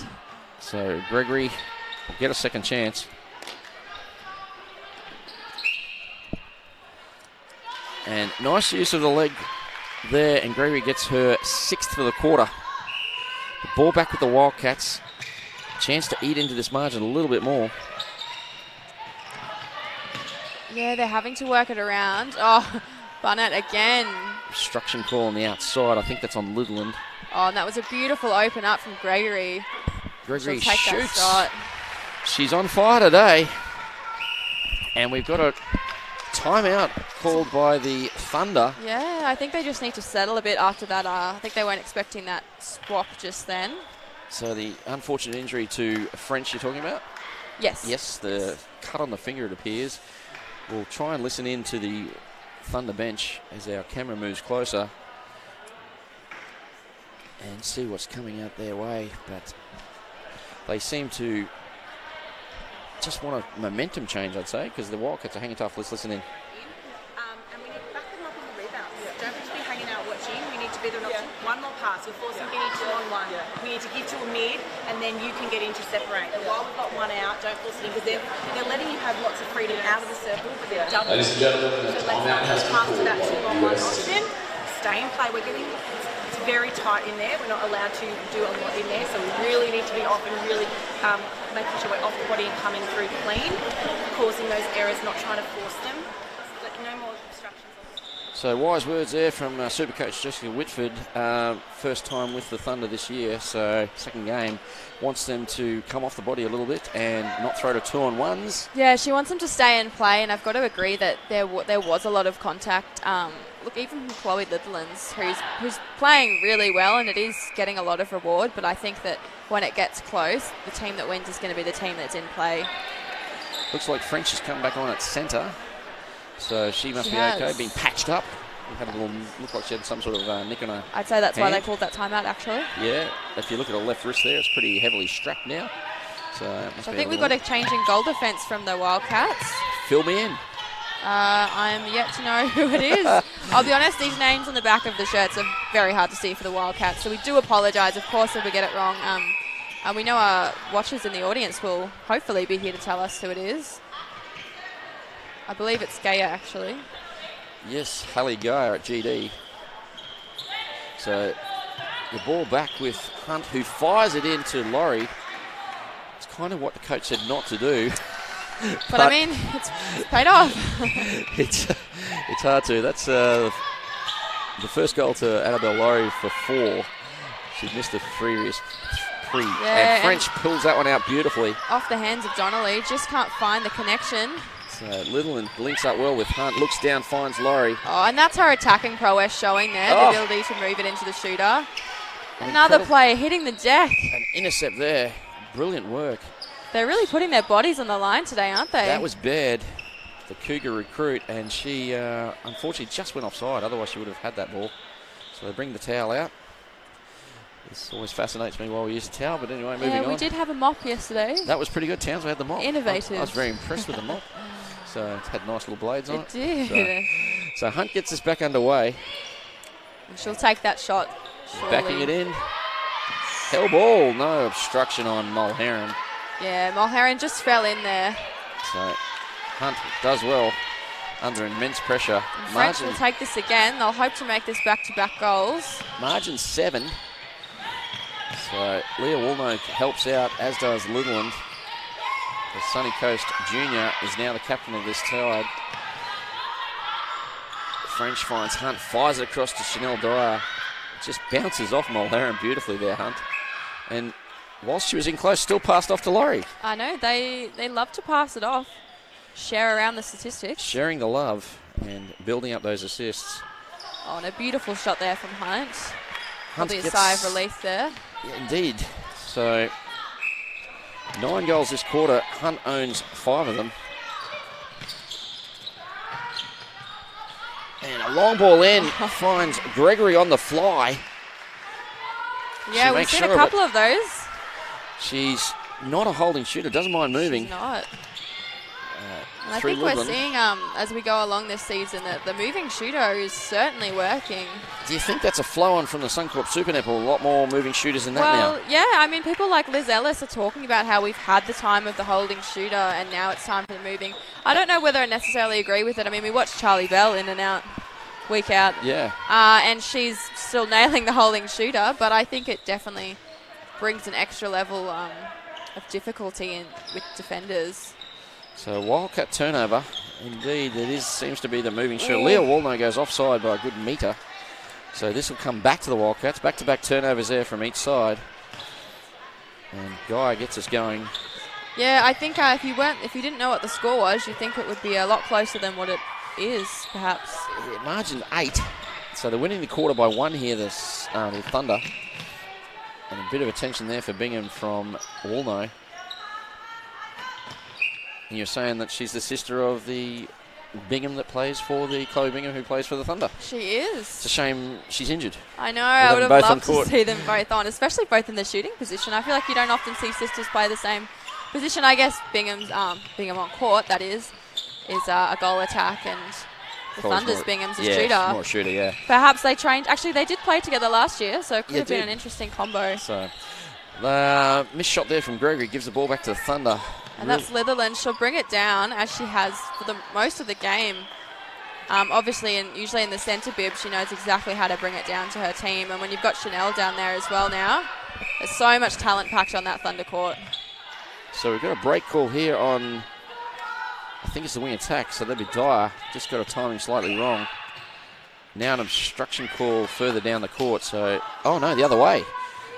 So Gregory will get a second chance. And nice use of the leg there, and Gregory gets her 6th for the quarter. The ball back with the Wildcats. Chance to eat into this margin a little bit more.
Yeah, they're having to work it around. Oh, Barnett again.
Obstruction call on the outside. I think that's on Litherland.
Oh, and that was a beautiful open up from Gregory.
Gregory
She'll take
shoots.
That shot.
She's on fire today. And we've got a timeout called by the Thunder.
Yeah, I think they just need to settle a bit after that. I think they weren't expecting that swap just then.
So the unfortunate injury to French you're talking about?
Yes.
Yes, the cut on the finger it appears. We'll try and listen in to the Thunder bench as our camera moves closer and see what's coming out their way. But they seem to just want a momentum change, I'd say, because the Wildcats are hanging tough. Let's listen in.
And we need to back them up in the rebound. Don't just be hanging out watching. We need to be the option. One more pass. We're forcing Benny 2-on-1. We need to give to a mid, and then you can get into separate. And while we've got one out, don't force it in, because they're letting you have lots of freedom out of the circle, but they're double.
Ladies and gentlemen, the timeout has been
pass to
called
that
for
2-on-1
USC.
option. Stay in play. We're getting. It's very tight in there. We're not allowed to do a lot in there, so we really need to be off and really making sure we're off the body and coming through clean, causing those errors, not trying to force them. But no more obstructions.
So wise words there from Supercoach Jessica Whitford. First time with the Thunder this year, so second game. Wants them to come off the body a little bit and not throw to 2-on-1s.
Yeah, she wants them to stay and play, and I've got to agree that there was a lot of contact. Look, even from Chloe Litherlands, who's playing really well, and it is getting a lot of reward, but I think that when it gets close, the team that wins is going to be the team that's in play.
Looks like French has come back on at centre, so she must be okay, being patched up. Had a little, looked like she had some sort of nick on her
I'd say that's
hand.
why they called that timeout, actually.
Yeah, if you look at her left wrist there, it's pretty heavily strapped now. So
I think we've got a change in goal defence from the Wildcats.
Fill me in.
I'm yet to know who it is. I'll be honest, these names on the back of the shirts are very hard to see for the Wildcats, so we do apologise, of course, if we get it wrong. And we know our watchers in the audience will hopefully be here to tell us who it is. I believe it's Gaia, actually.
Yes, Hallie Gaia at GD. So the ball back with Hunt, who fires it into Laurie. It's kind of what the coach said not to do.
But I mean, it's paid off.
it's hard to. That's the first goal to Annabelle Laurie for 4. She's missed the previous 3.
Yeah,
and French pulls that one out beautifully.
Off the hands of Donnelly. Just can't find the connection.
So Littleland links up well with Hunt, looks down, finds Laurie.
Oh, and that's her attacking prowess showing there, the ability to move it into the shooter. Another
Incredible.
player hitting the deck.
An intercept there. Brilliant work.
They're really putting their bodies on the line today, aren't they?
That was Baird, the Cougar recruit, and she unfortunately just went offside. Otherwise, she would have had that ball. So they bring the towel out. This always fascinates me while we use the towel, but anyway, moving on.
Yeah, we did have a mop yesterday.
That was pretty good. Townsville had the mop.
Innovative.
I was very impressed with the mop. So it had nice little blades on
It
it.
did.
So Hunt gets us back underway.
And she'll take that shot, surely.
Backing it in. Hell ball. No obstruction on Mulherron.
Yeah, Mulherron just fell in there.
So Hunt does well under immense pressure.
French will take this again. They'll hope to make this back-to-back goals.
Margin 7. So Leah Woolnoke helps out, as does Littleland. The Sunny Coast Junior is now the captain of this side. French finds Hunt, fires it across to Chanel Dyer. Just bounces off Mulherron beautifully there, Hunt. And whilst she was in close, still passed off to Laurie.
I know, they love to pass it off. Share around the statistics.
Sharing the love and building up those assists.
Oh, and a beautiful shot there from Hunt.
Hunt
Probably a
gets-
sigh of relief there.
Yeah, indeed. So 9 goals this quarter. Hunt owns 5 of them. And a long ball in finds Gregory on the fly.
Yeah, we've
makes
seen
sure
a
of
couple of those.
She's not a holding shooter, doesn't mind moving.
She's not. And I
through
think we're
Woodland.
seeing, as we go along this season, that the moving shooter is certainly working.
Do you think that's a flow-on from the Suncorp Super Netball? A lot more moving shooters in that
Well,
now.
yeah, I mean, people like Liz Ellis are talking about how we've had the time of the holding shooter and now it's time for the moving. I don't know whether I necessarily agree with it. I mean, we watched Charlie Bell in and out, week out.
Yeah.
And she's still nailing the holding shooter, but I think it definitely brings an extra level of difficulty with defenders.
So Wildcat turnover. Indeed, seems to be the moving shooter.
Ooh.
Leah Walno goes offside by a good metre. So this will come back to the Wildcats. Back-to-back turnovers there from each side. And Guy gets us going.
Yeah, I think if you didn't know what the score was, you'd think it would be a lot closer than what it is, perhaps.
Yeah, margin 8. So they're winning the quarter by 1 here, the Thunder. And a bit of attention there for Bingham from Walno. And you're saying that she's the sister of the Bingham that plays for the Chloe Bingham who plays for the Thunder.
She is.
It's a shame she's injured.
I know, I would
them
have
both on
loved to
court.
see them both on, especially both in the shooting position. I feel like you don't often see sisters play the same position. I guess Bingham on court, that is a goal attack, and the
Chloe's
Thunder's
more-
Bingham's a
yeah,
shooter.
she's more a shooter, yeah.
Perhaps they trained, actually they did play together last year, so it could
Yeah,
have been
did.
an interesting combo.
So, missed shot there from Gregory, gives the ball back to the Thunder.
And that's Litherland. She'll bring it down as she has for the most of the game. Obviously, and usually in the centre bib, she knows exactly how to bring it down to her team. And when you've got Chanel down there as well now, there's so much talent packed on that Thunder court.
So we've got a break call here on, I think it's the wing attack, so that'd be Dyer. Just got a timing slightly wrong. Now an obstruction call further down the court. So, oh no, the other way.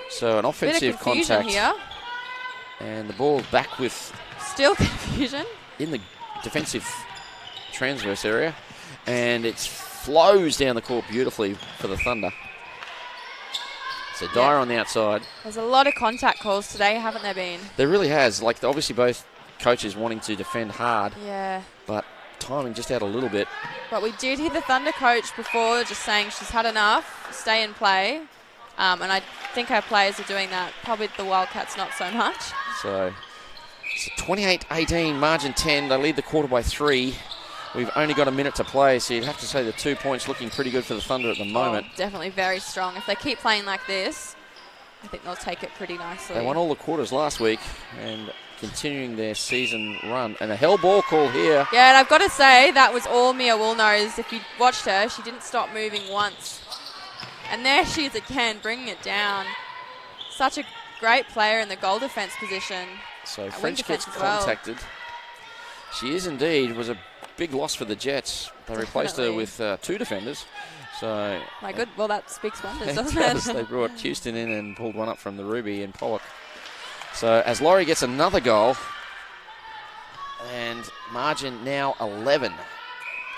So an offensive
Bit of confusion
contact.
here.
And the ball back with
Still confusion.
in the defensive transverse area. And it flows down the court beautifully for the Thunder. So Dyer on the outside.
There's a lot of contact calls today, haven't there been?
There really has. Like, obviously both coaches wanting to defend hard,
Yeah.
but timing just out a little bit.
But we did hear the Thunder coach before just saying she's had enough, stay and play. And I think our players are doing that. Probably the Wildcats not so much.
So it's 28-18, margin 10. They lead the quarter by 3. We've only got a minute to play, so you'd have to say the 2 points looking pretty good for the Thunder at the moment.
Oh, definitely very strong. If they keep playing like this, I think they'll take it pretty nicely.
They won all the quarters last week and continuing their season run. And a hell ball call here.
Yeah, and I've got to say, that was all Mia Woolnose. If you watched her, she didn't stop moving once. And there she is again, bringing it down. Such a great player in the goal defence position.
So
wing
French gets
defence as well.
contacted. She is indeed. It was a big loss for the Jets. They replaced her
Definitely.
with 2 defenders. So
My good, well, that speaks wonders,
it
doesn't
does.
it?
They brought Houston in and pulled one up from the Ruby and Pollock. So as Laurie gets another goal, And margin now 11,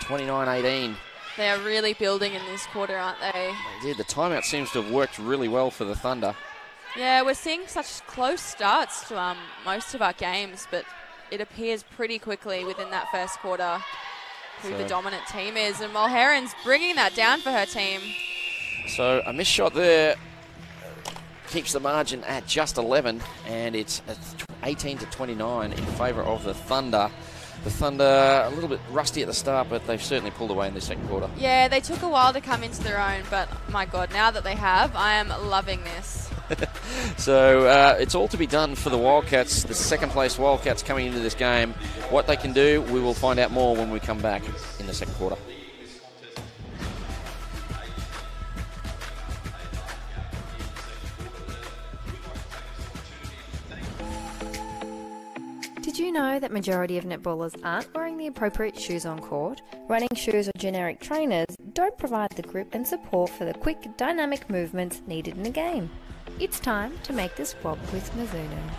29-18.
They are really building in this quarter, aren't they?
They did. The timeout seems to have worked really well for the Thunder.
Yeah, we're seeing such close starts to most of our games, but it appears pretty quickly within that first quarter who the dominant team is. And Mulheron's bringing that down for her team.
So a missed shot there keeps the margin at just 11, and it's 18-29 in favour of the Thunder. The Thunder a little bit rusty at the start, but they've certainly pulled away in the second quarter.
Yeah, they took a while to come into their own, but my God, now that they have, I am loving this.
So it's all to be done for the Wildcats, the second place Wildcats coming into this game. What they can do, we will find out more when we come back in the second quarter.
Did you know that majority of netballers aren't wearing the appropriate shoes on court? Running shoes or generic trainers don't provide the grip and support for the quick, dynamic movements needed in a game. It's time to make the swap with Mizuno.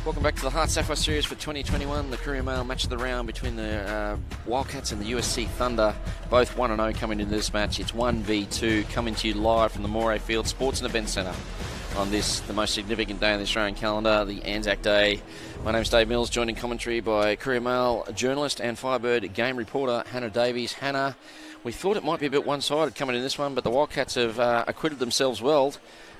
Welcome back to the HART Sapphire Series for 2021, the Courier Mail match of the round between the Wildcats and the USC Thunder. Both 1-0 coming into this match. It's 1v2 coming to you live from the Moray Field Sports and Events Centre on this, the most significant day in the Australian calendar, the Anzac Day. My name's Dave Mills, joined in commentary by Courier Mail journalist and Firebird game reporter Hannah Davies. Hannah, we thought it might be a bit one-sided coming in this one, but the Wildcats have acquitted themselves well,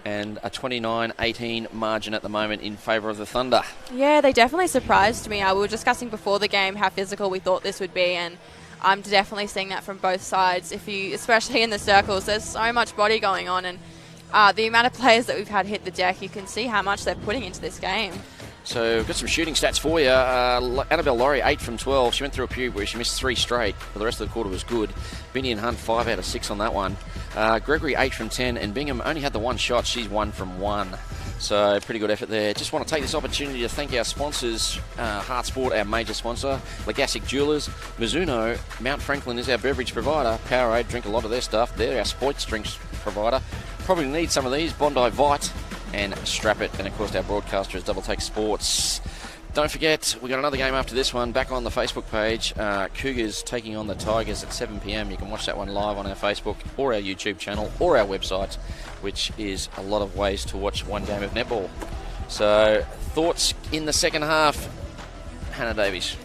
and a 29-18 margin at the moment in favour of the Thunder.
Yeah, they definitely surprised me. We were discussing before the game how physical we thought this would be, and I'm definitely seeing that from both sides. Especially in the circles, there's so much body going on, and the amount of players that we've had hit the deck, you can see how much they're putting into this game.
So we've got some shooting stats for you. Annabelle Laurie, 8 from 12. She went through a period where she missed 3 straight, but the rest of the quarter was good. Binny and Hunt, 5 out of 6 on that one. Gregory, 8 from 10, and Bingham only had the 1 shot. She's 1 from 1. So pretty good effort there. Just want to take this opportunity to thank our sponsors, Heart Sport, our major sponsor, Legassic Jewelers, Mizuno, Mount Franklin is our beverage provider, Powerade, drink a lot of their stuff. They're our sports drinks provider. Probably need some of these, Bondi Vite, and Strap It, and of course our broadcaster is Double Take Sports. Don't forget, we've got another game after this one back on the Facebook page. Cougars taking on the Tigers at 7 p.m. You can watch that one live on our Facebook or our YouTube channel or our website, which is a lot of ways to watch one game of netball. So, thoughts in the second half, Hannah Davies?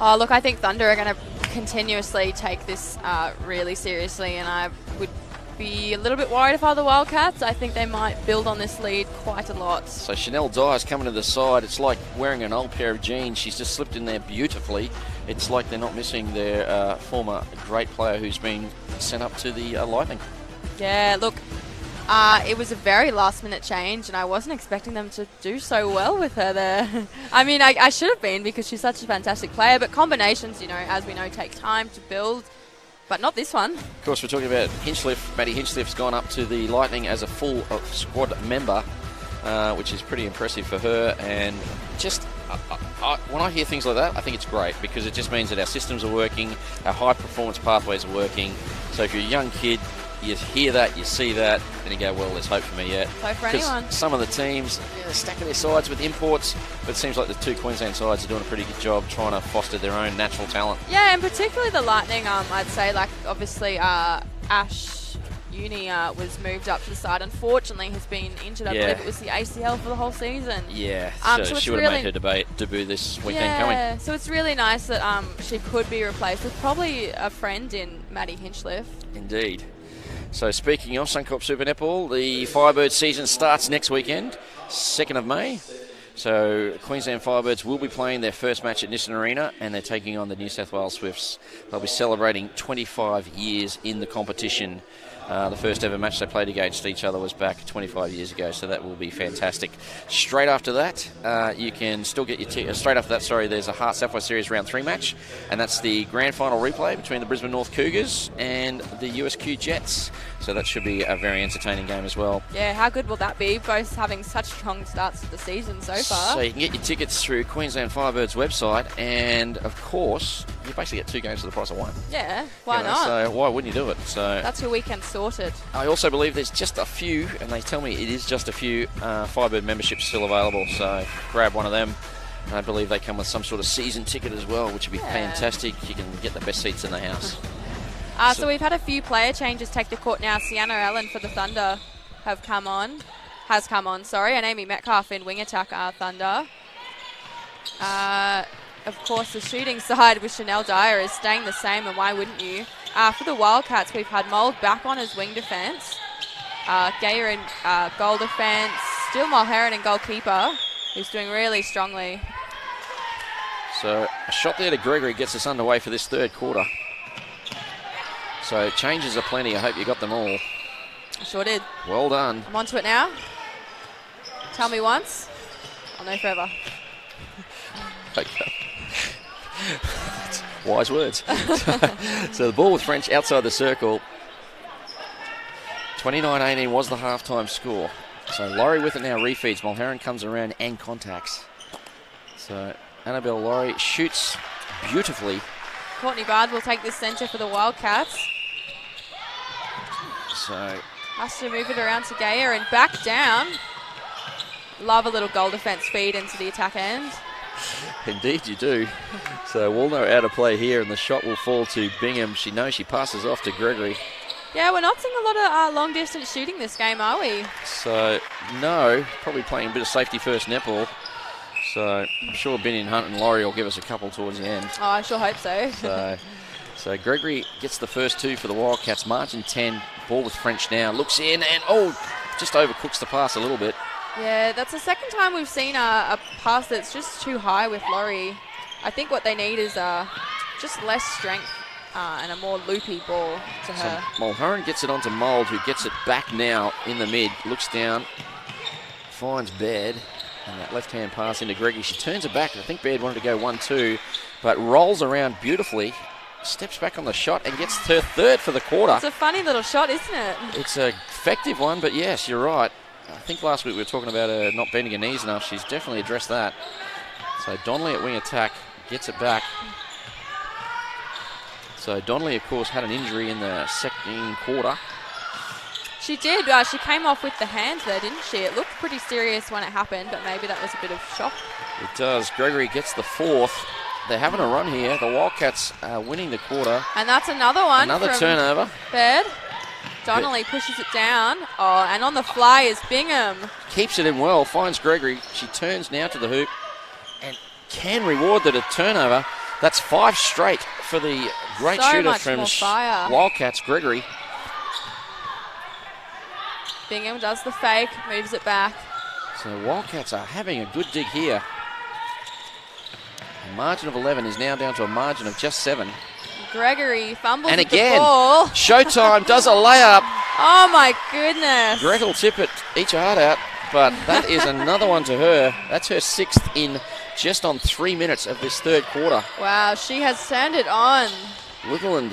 Oh, look, I think Thunder are going to continuously take this really seriously, and I would be a little bit worried if I were the Wildcats. I think they might build on this lead quite a lot.
So Chanel Dyer's coming to the side. It's like wearing an old pair of jeans. She's just slipped in there beautifully. It's like they're not missing their former great player who's been sent up to the Lightning.
Yeah, look, it was a very last-minute change, and I wasn't expecting them to do so well with her there. I mean, I should have been, because she's such a fantastic player, but combinations, as we know, take time to build. But not this one.
Of course, we're talking about Hinchcliffe. Maddie Hinchcliffe's gone up to the Lightning as a full squad member, which is pretty impressive for her. And just when I hear things like that, I think it's great, because it just means that our systems are working, our high-performance pathways are working. So if you're a young kid, you hear that, you see that, and you go, well, there's hope for me yet.
Hope for anyone.
Some of the teams, they're stacking their sides with imports, but it seems like the two Queensland sides are doing a pretty good job trying to foster their own natural talent.
Yeah, and particularly the Lightning, I'd say, like, obviously Ash Uni was moved up to the side. Unfortunately, has been injured. I believe it was the ACL for the whole season.
Yeah,
so
she would have made her debut this weekend coming.
So it's really nice that she could be replaced with probably a friend in Maddie Hinchliffe.
Indeed. So speaking of Suncorp Super Netball, the Firebirds season starts next weekend, 2nd of May. So Queensland Firebirds will be playing their first match at Nissan Arena, and they're taking on the New South Wales Swifts. They'll be celebrating 25 years in the competition. The first ever match they played against each other was back 25 years ago, so that will be fantastic. Straight after that, you can still get your tickets. Straight after that, there's a HART Sapphire Series Round 3 match, and that's the grand final replay between the Brisbane North Cougars and the USQ Jets. So that should be a very entertaining game as well.
Yeah, how good will that be? Both having such strong starts to the season so far.
So you can get your tickets through Queensland Firebirds website, and of course, you basically get 2 games for the price of 1.
Yeah, why not?
So why wouldn't you do it? So
that's your weekend sorted.
I also believe there's just a few, and they tell me it is just a few Firebird memberships still available, so grab one of them. And I believe they come with some sort of season ticket as well, which would be fantastic. You can get the best seats in the house.
So we've had a few player changes take the court now. Sienna Ellen for the Thunder has come on, and Amy Metcalf in wing attack Thunder. Of course, the shooting side with Chanel Dyer is staying the same, and why wouldn't you? For the Wildcats, we've had Mould back on as wing defence. Gayer in goal defence. Still Mulherron in goalkeeper, who's doing really strongly.
So a shot there to Gregory gets us underway for this third quarter. So changes are plenty. I hope you got them all.
I sure did.
Well done.
I'm onto it now. Tell me once, I'll know forever.
Okay. Wise words. So the ball with French outside the circle. 29-18 was the halftime score. So Laurie with it now refeeds. Mulherron comes around and contacts. So Annabelle Laurie shoots beautifully.
Courtney Bard will take this centre for the Wildcats.
So
has to move it around to Gayer and back down. Love a little goal defence feed into the attack end.
Indeed you do. So Woolno out of play here, and the shot will fall to Bingham. She knows she passes off to Gregory.
Yeah, we're not seeing a lot of long distance shooting this game, are we?
So no, probably playing a bit of safety first netball. So I'm sure Binny and Hunt and Laurie will give us a couple towards the end.
Oh, I sure hope so.
So Gregory gets the first 2 for the Wildcats. Margin 10. Ball with French now. Looks in and just overcooks the pass a little bit.
Yeah, that's the second time we've seen a pass that's just too high with Laurie. I think what they need is just less strength and a more loopy ball to her.
So Mulherron gets it onto Mould, who gets it back now in the mid. Looks down, finds Baird, and that left-hand pass into Gregory. She turns it back. I think Baird wanted to go 1-2, but rolls around beautifully. Steps back on the shot and gets her third for the quarter.
It's a funny little shot, isn't it?
It's an effective one, but yes, you're right. I think last week we were talking about her not bending her knees enough. She's definitely addressed that. So Donnelly at wing attack gets it back. So Donnelly, of course, had an injury in the second quarter.
She did. She came off with the hands there, didn't she? It looked pretty serious when it happened, but maybe that was a bit of shock.
It does. Gregory gets the 4th. They're having a run here. The Wildcats are winning the quarter.
And that's another one.
Another turnover.
Baird. Donnelly pushes it down. Oh, and on the fly is Bingham.
Keeps it in well. Finds Gregory. She turns now to the hoop and can reward that a turnover. That's 5 straight for the great shooter from Wildcats, Gregory.
Bingham does the fake, moves it back.
So Wildcats are having a good dig here. A margin of 11 is now down to a margin of just 7.
Gregory fumbles
and
with
again,
the ball.
Showtime does a layup.
Oh my goodness.
Gretel Tippett, eat your heart out, but that is another one to her. That's her 6th in just on 3 minutes of this third quarter.
Wow, she has turned it on.
Little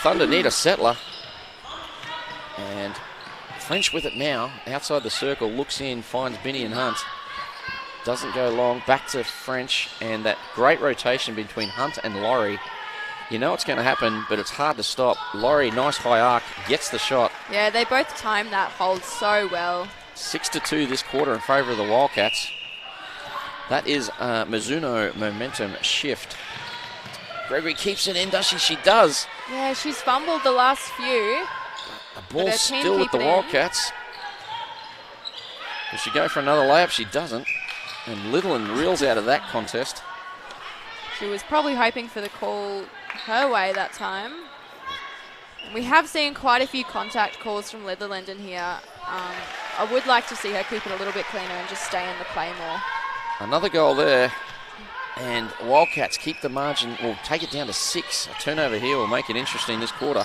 Thunder need a settler. And French with it now, outside the circle, looks in, finds Binny and Hunt. Doesn't go long, back to French, and that great rotation between Hunt and Laurie You know it's going to happen, but it's hard to stop. Laurie, nice high arc, gets the shot.
Yeah, they both timed that hold so well.
6-2 this quarter in favour of the Wildcats. That is a Mizuno momentum shift. Gregory keeps it in, does she? She does.
Yeah, she's fumbled the last few.
The ball's still with the Wildcats. Does she go for another layup? She doesn't. And Litherland reels out of that contest.
She was probably hoping for the call her way that time. We have seen quite a few contact calls from Litherland in here. I would like to see her keep it a little bit cleaner and just stay in the play more.
Another goal there. And Wildcats keep the margin, will take it down to 6. A turnover here will make it interesting this quarter.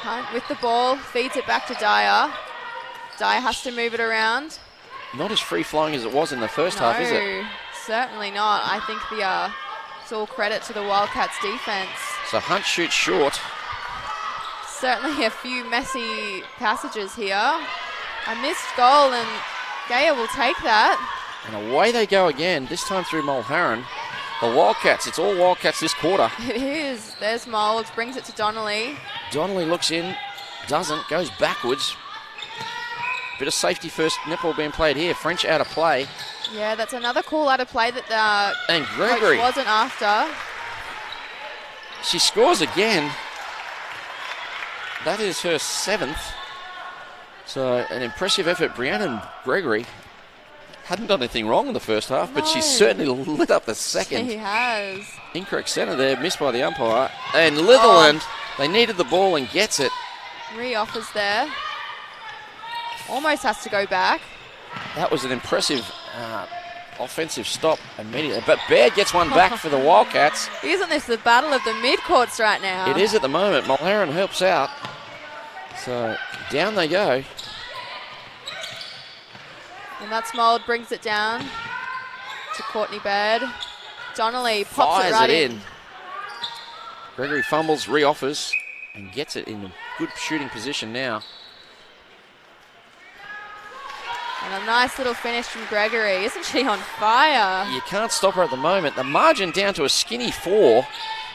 Hunt with the ball, feeds it back to Dyer. Dyer has to move it around.
Not as free-flowing as it was in the first half, is it?
Certainly not. I think it's all credit to the Wildcats defense.
So Hunt shoots short.
Certainly a few messy passages here. A missed goal, and Gaia will take that.
And away they go again, this time through Mulherron. The Wildcats, it's all Wildcats this quarter.
It is. There's Mould, brings it to Donnelly.
Donnelly looks in, doesn't, goes backwards. Bit of safety first netball being played here. French out of play.
Yeah, that's another call out of play that the
and Gregory
coach wasn't after.
She scores again. That is her 7th. So an impressive effort. Brianna Gregory hadn't done anything wrong in the first half, but she certainly lit up the second.
She has.
Incorrect centre there, missed by the umpire. And Litherland, they needed the ball and gets it.
Re-offers there. Almost has to go back.
That was an impressive offensive stop immediately. But Baird gets one back for the Wildcats.
Isn't this the battle of the mid-courts right now?
It is at the moment. Mulherron helps out. So down they go.
And that's Mould, brings it down to Courtney Baird. Donnelly pops
Fires
it right
in. Gregory fumbles, re-offers, and gets it in a good shooting position now.
And a nice little finish from Gregory. Isn't she on fire?
You can't stop her at the moment. The margin down to a skinny 4.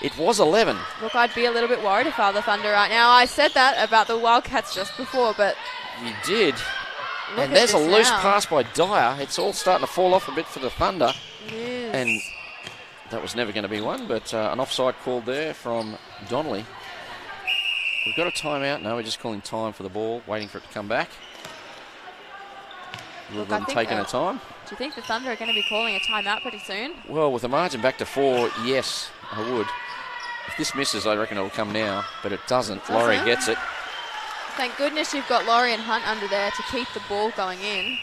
It was 11.
Look, I'd be a little bit worried if I were the Thunder right now. I said that about the Wildcats just before, but...
You did.
Look
and there's a loose
now.
pass by Dyer. It's all starting to fall off a bit for the Thunder.
It is.
And that was never going to be one, but an offside called there from Donnelly. We've got a timeout. No, we're just calling time for the ball, waiting for it to come back.
Look,
Rather than taking a time.
Do you think the Thunder are going to be calling a timeout pretty soon?
Well, with the margin back to 4, yes, I would. If this misses, I reckon it'll come now, but it doesn't. Laurie gets it.
Thank goodness you've got Laurie and Hunt under there to keep the ball going in.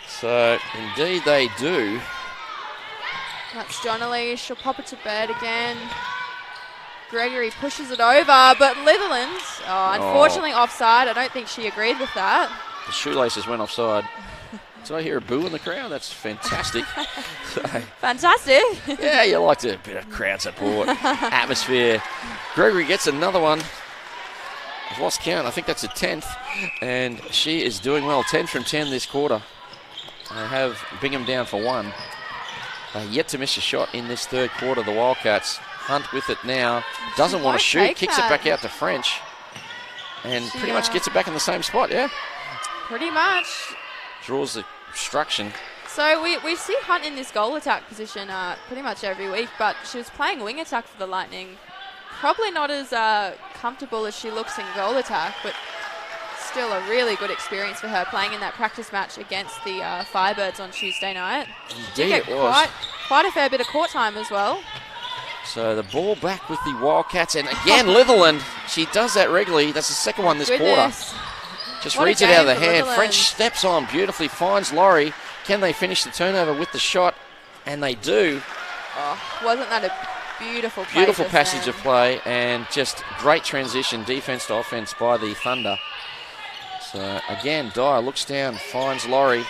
So, indeed they do.
That's Donnelly. She'll pop it to bed again. Gregory pushes it over, but Litherland, unfortunately offside. I don't think she agreed with that.
The shoelaces went offside. Did I hear a boo in the crowd? That's fantastic.
Fantastic.
Yeah, you like a bit of crowd support, atmosphere. Gregory gets another one. I've lost count. I think that's a 10th. And she is doing well. 10 from 10 this quarter. I have Bingham down for 1. Yet to miss a shot in this third quarter, the Wildcats. Hunt with it now. Doesn't want to shoot. Kicks it back out to French. And pretty much gets it back in the same spot, yeah?
Pretty much.
Draws the obstruction.
So we see Hunt in this goal attack position pretty much every week, but she was playing wing attack for the Lightning. Probably not as comfortable as she looks in goal attack, but still a really good experience for her playing in that practice match against the Firebirds on Tuesday night.
Indeed it was.
Quite a fair bit of court time as well.
So the ball back with the Wildcats, and again Litherland. She does that regularly. That's the second one this quarter. Just reads it out of the hand. French steps on beautifully, finds Laurie. Can they finish the turnover with the shot? And they do.
Oh, wasn't that a beautiful play?
Beautiful passage of play, and just great transition, defense to offense by the Thunder. So again, Dyer looks down, finds Laurie.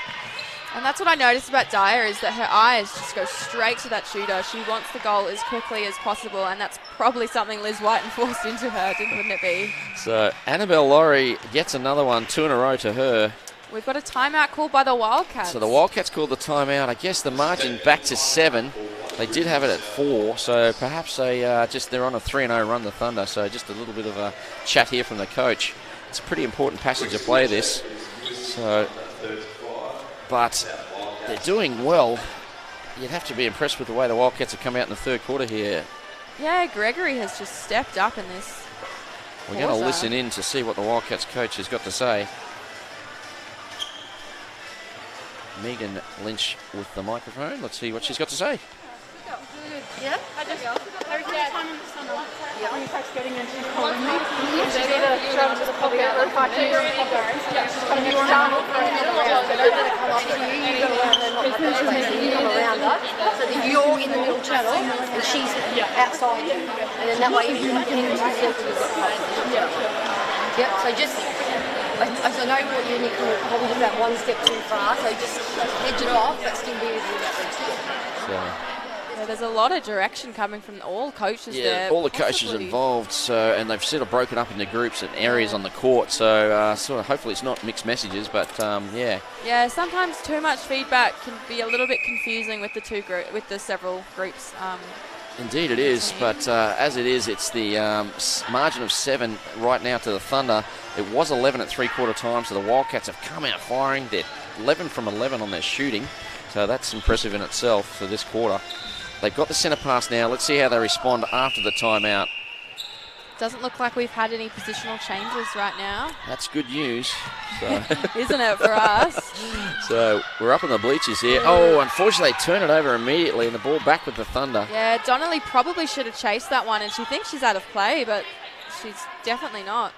And that's what I noticed about Dyer, is that her eyes just go straight to that shooter. She wants the goal as quickly as possible, and that's probably something Liz White enforced into her, wouldn't it be?
So Annabelle Laurie gets another one, 2 in a row to her.
We've got a timeout called by the Wildcats.
So the Wildcats called the timeout. I guess the margin back to 7. They did have it at 4, so perhaps they're on a 3-0 run, the Thunder. So just a little bit of a chat here from the coach. It's a pretty important passage of play, this. So, but they're doing well. You'd have to be impressed with the way the Wildcats have come out in the third quarter here.
Yeah, Gregory has just stepped up in this.
We're going to listen in to see what the Wildcats coach has got to say. Megan Lynch with the microphone. Let's see what she's got to say.
Yeah, I just every time in the summer, when you start getting into calling me, you need to travel to the public or 5 years of guards. Just kind of you start over and come around. They don't want to come up to you. You go around and not have that space. And you come around her so that you're in the middle channel and she's outside you. And then that way you can get into the circle you've got covered. Yep. So just. I know what you need to probably just that one step too far, so just hedge it off, but still be able to do that next step.
Yeah, there's a lot of direction coming from all coaches there.
All the coaches involved, and they've sort of broken up into groups and areas on the court, so sort of hopefully it's not mixed messages, but yeah.
Yeah, sometimes too much feedback can be a little bit confusing with the several groups.
Indeed it is, but as it is, it's the margin of 7 right now to the Thunder. It was 11 at three-quarter time, so the Wildcats have come out firing. They're 11 from 11 on their shooting, so that's impressive in itself for this quarter. They've got the centre pass now. Let's see how they respond after the timeout.
Doesn't look like we've had any positional changes right now.
That's good news. So.
Isn't it for us?
So we're up on the bleachers here. Oh, unfortunately they turn it over immediately and the ball back with the Thunder.
Yeah, Donnelly probably should have chased that one, and she thinks she's out of play, but she's definitely not.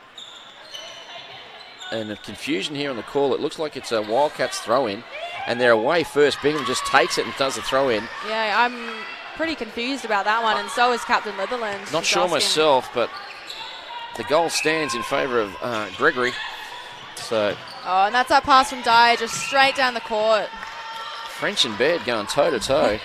And the confusion here on the call, it looks like it's a Wildcats throw-in, and they're away first. Bingham just takes it and does the throw-in.
Yeah, I'm pretty confused about that one, and so is Captain Litherland.
Not sure myself, but the goal stands in favour of Gregory. So.
Oh, and that's that pass from Dyer, just straight down the court.
French and Baird going toe-to-toe.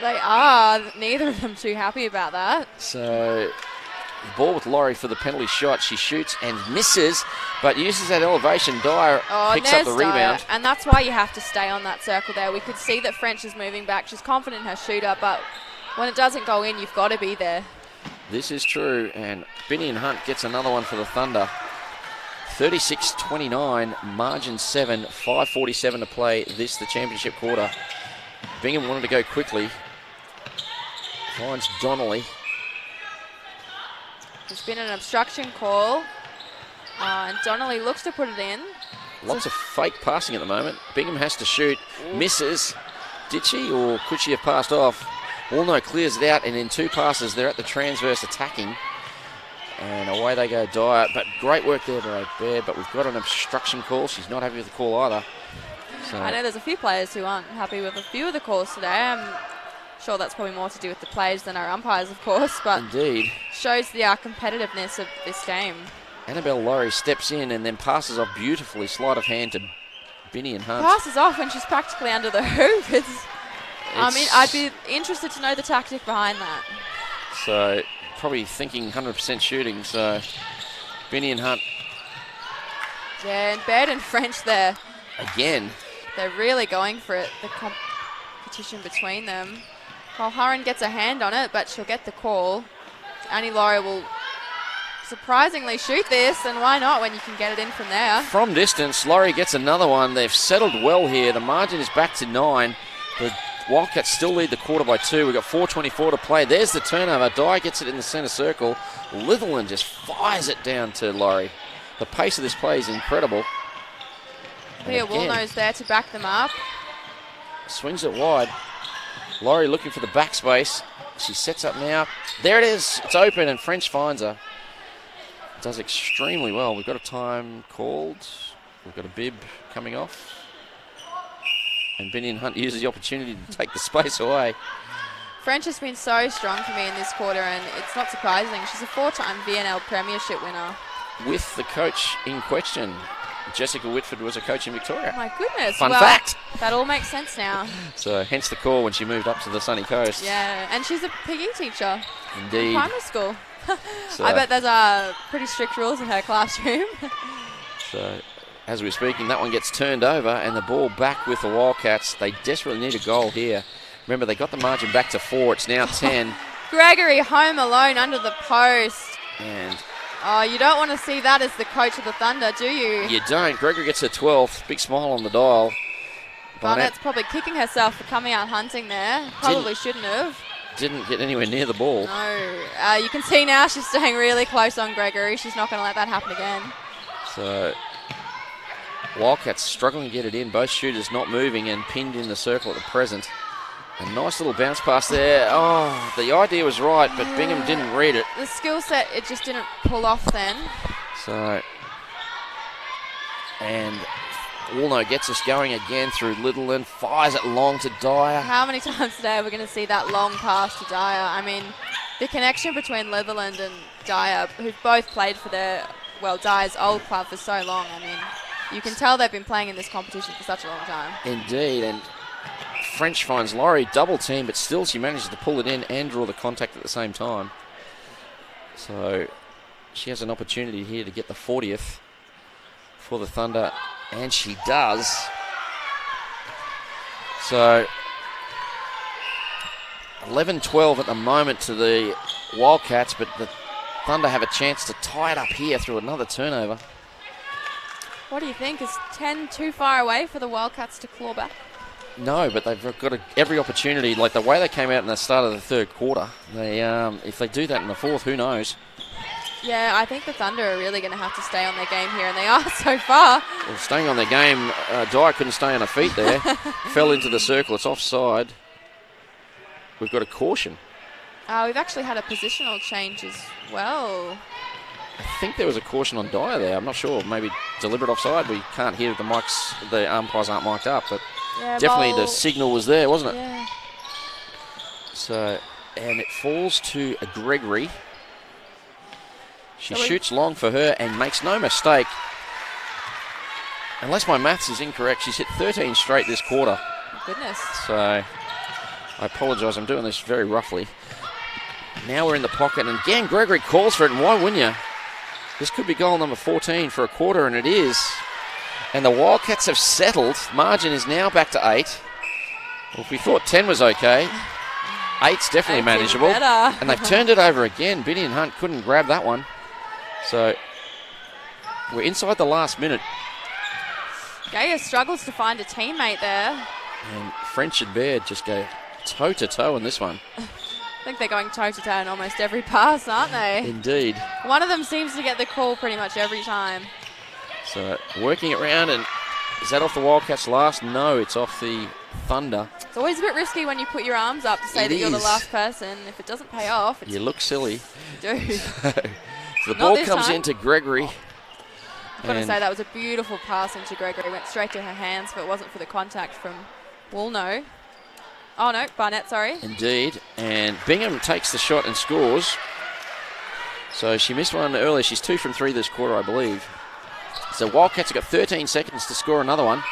They are. Neither of them too happy about that.
So, the ball with Laurie for the penalty shot. She shoots and misses, but uses that elevation. Dyer picks up the rebound.
Dyer, and that's why you have to stay on that circle there. We could see that French is moving back. She's confident in her shooter, but when it doesn't go in, you've got to be there.
This is true, and Binney and Hunt gets another one for the Thunder. 36-29, margin 7, 5:47 to play this, the championship quarter. Bingham wanted to go quickly. Finds Donnelly.
There's been an obstruction call, and Donnelly looks to put it in.
Lots of fake passing at the moment. Bingham has to shoot, misses. Did she, or could she have passed off? Allno clears it out, and in 2 passes, they're at the transverse attacking. And away they go, Dyer. But great work there by Baird, but we've got an obstruction call. She's not happy with the call either. So.
I know there's a few players who aren't happy with a few of the calls today. I'm sure that's probably more to do with the players than our umpires, of course, but
indeed
shows the competitiveness of this game.
Annabelle Laurie steps in and then passes off beautifully, sleight of hand to Binney and Hunt.
Passes off when she's practically under the hoop. I mean, I'd be interested to know the tactic behind that.
So, probably thinking 100% shooting, so Binney and Hunt.
Yeah, and Baird and French there.
Again.
They're really going for it, the competition between them. Colharan gets a hand on it, but she'll get the call. Annie Laurie will surprisingly shoot this, and why not when you can get it in from there? From
distance, Laurie gets another one. They've settled well here. The margin is back to 9. The Wildcats still lead the quarter by 2. We've got 4:24 to play. There's the turnover. Dye gets it in the centre circle. Litherland just fires it down to Laurie. The pace of this play is incredible.
Leah Woolno's there to back them up.
Swings it wide. Laurie looking for the backspace. She sets up now. There it is. It's open, and French finds her. Does extremely well. We've got a time called. We've got a bib coming off. And Binney and Hunt uses the opportunity to take the space away.
French has been so strong for me in this quarter, and it's not surprising. She's a 4-time VNL Premiership winner.
With the coach in question. Jessica Whitford was a coach in Victoria.
Oh my goodness.
Fun fact.
That all makes sense now.
So hence the call when she moved up to the sunny coast.
Yeah, and she's a PE teacher.
Indeed.
In primary school.
So,
I bet there's pretty strict rules in her classroom.
So as we're speaking, that one gets turned over and the ball back with the Wildcats. They desperately need a goal here. Remember, they got the margin back to 4. It's now 10.
Gregory home alone under the post.
And
you don't want to see that as the coach of the Thunder, do you?
you don't. Gregory gets her 12th. Big smile on the dial.
Barnett's probably kicking herself for coming out hunting there. Probably shouldn't have.
Didn't get anywhere near the ball.
No. You can see now she's staying really close on Gregory. She's not going to let that happen again.
So Wildcats struggling to get it in. Both shooters not moving and pinned in the circle at the present. A nice little bounce pass there. Oh, the idea was right, but Bingham didn't read it.
The skill set, it just didn't pull off then.
So, and Woolno gets us going again through Littleland, fires it long to Dyer.
How many times today are we going to see that long pass to Dyer? I mean, the connection between Littleland and Dyer, who've both played for Dyer's old club for so long. I mean, you can tell they've been playing in this competition for such a long time.
Indeed, and French finds Laurie double team, but still she manages to pull it in and draw the contact at the same time. So she has an opportunity here to get the 40th for the Thunder, and she does. So 11-12 at the moment to the Wildcats, but the Thunder have a chance to tie it up here through another turnover.
What do you think? Is 10 too far away for the Wildcats to claw back?
No, but they've got every opportunity. Like the way they came out in the start of the third quarter, if they do that in the fourth, who knows?
Yeah, I think the Thunder are really going to have to stay on their game here, and they are so far.
Well, staying on their game, Dyer couldn't stay on her feet there. Fell into the circle. It's offside. We've got a caution.
We've actually had a positional change as well.
I think there was a caution on Dyer there. I'm not sure. Maybe deliberate offside. We can't hear the mics. The umpires aren't mic'd up, but
yeah,
definitely the signal was there, wasn't it?
Yeah.
So, and it falls to a Gregory. She shoots long for her and makes no mistake. Unless my maths is incorrect, she's hit 13 straight this quarter.
Goodness.
So, I apologise. I'm doing this very roughly. Now we're in the pocket, and again, Gregory calls for it, and why wouldn't you? This could be goal number 14 for a quarter, and it is. And the Wildcats have settled. Margin is now back to 8. Well, if we thought 10 was okay, 8's definitely manageable.
Better.
And they've turned it over again. Binny and Hunt couldn't grab that one. So we're inside the last minute.
Gaia struggles to find a teammate there.
And French and Baird just go toe-to-toe in this one.
I think they're going toe-to-toe in almost every pass, aren't they?
Indeed.
One of them seems to get the call pretty much every time.
So working it around, and is that off the Wildcats last? No, it's off the Thunder.
It's always a bit risky when you put your arms up to say that you're the last person. If it doesn't pay off,
you look silly.
You do.
So the ball comes into Gregory.
I've got to say that was a beautiful pass into Gregory. Went straight to her hands, but it wasn't for the contact from Woolno. Oh no, Barnett, sorry.
Indeed, and Bingham takes the shot and scores. So she missed one earlier. She's 2 from 3 this quarter, I believe. So Wildcats have got 13 seconds to score another one.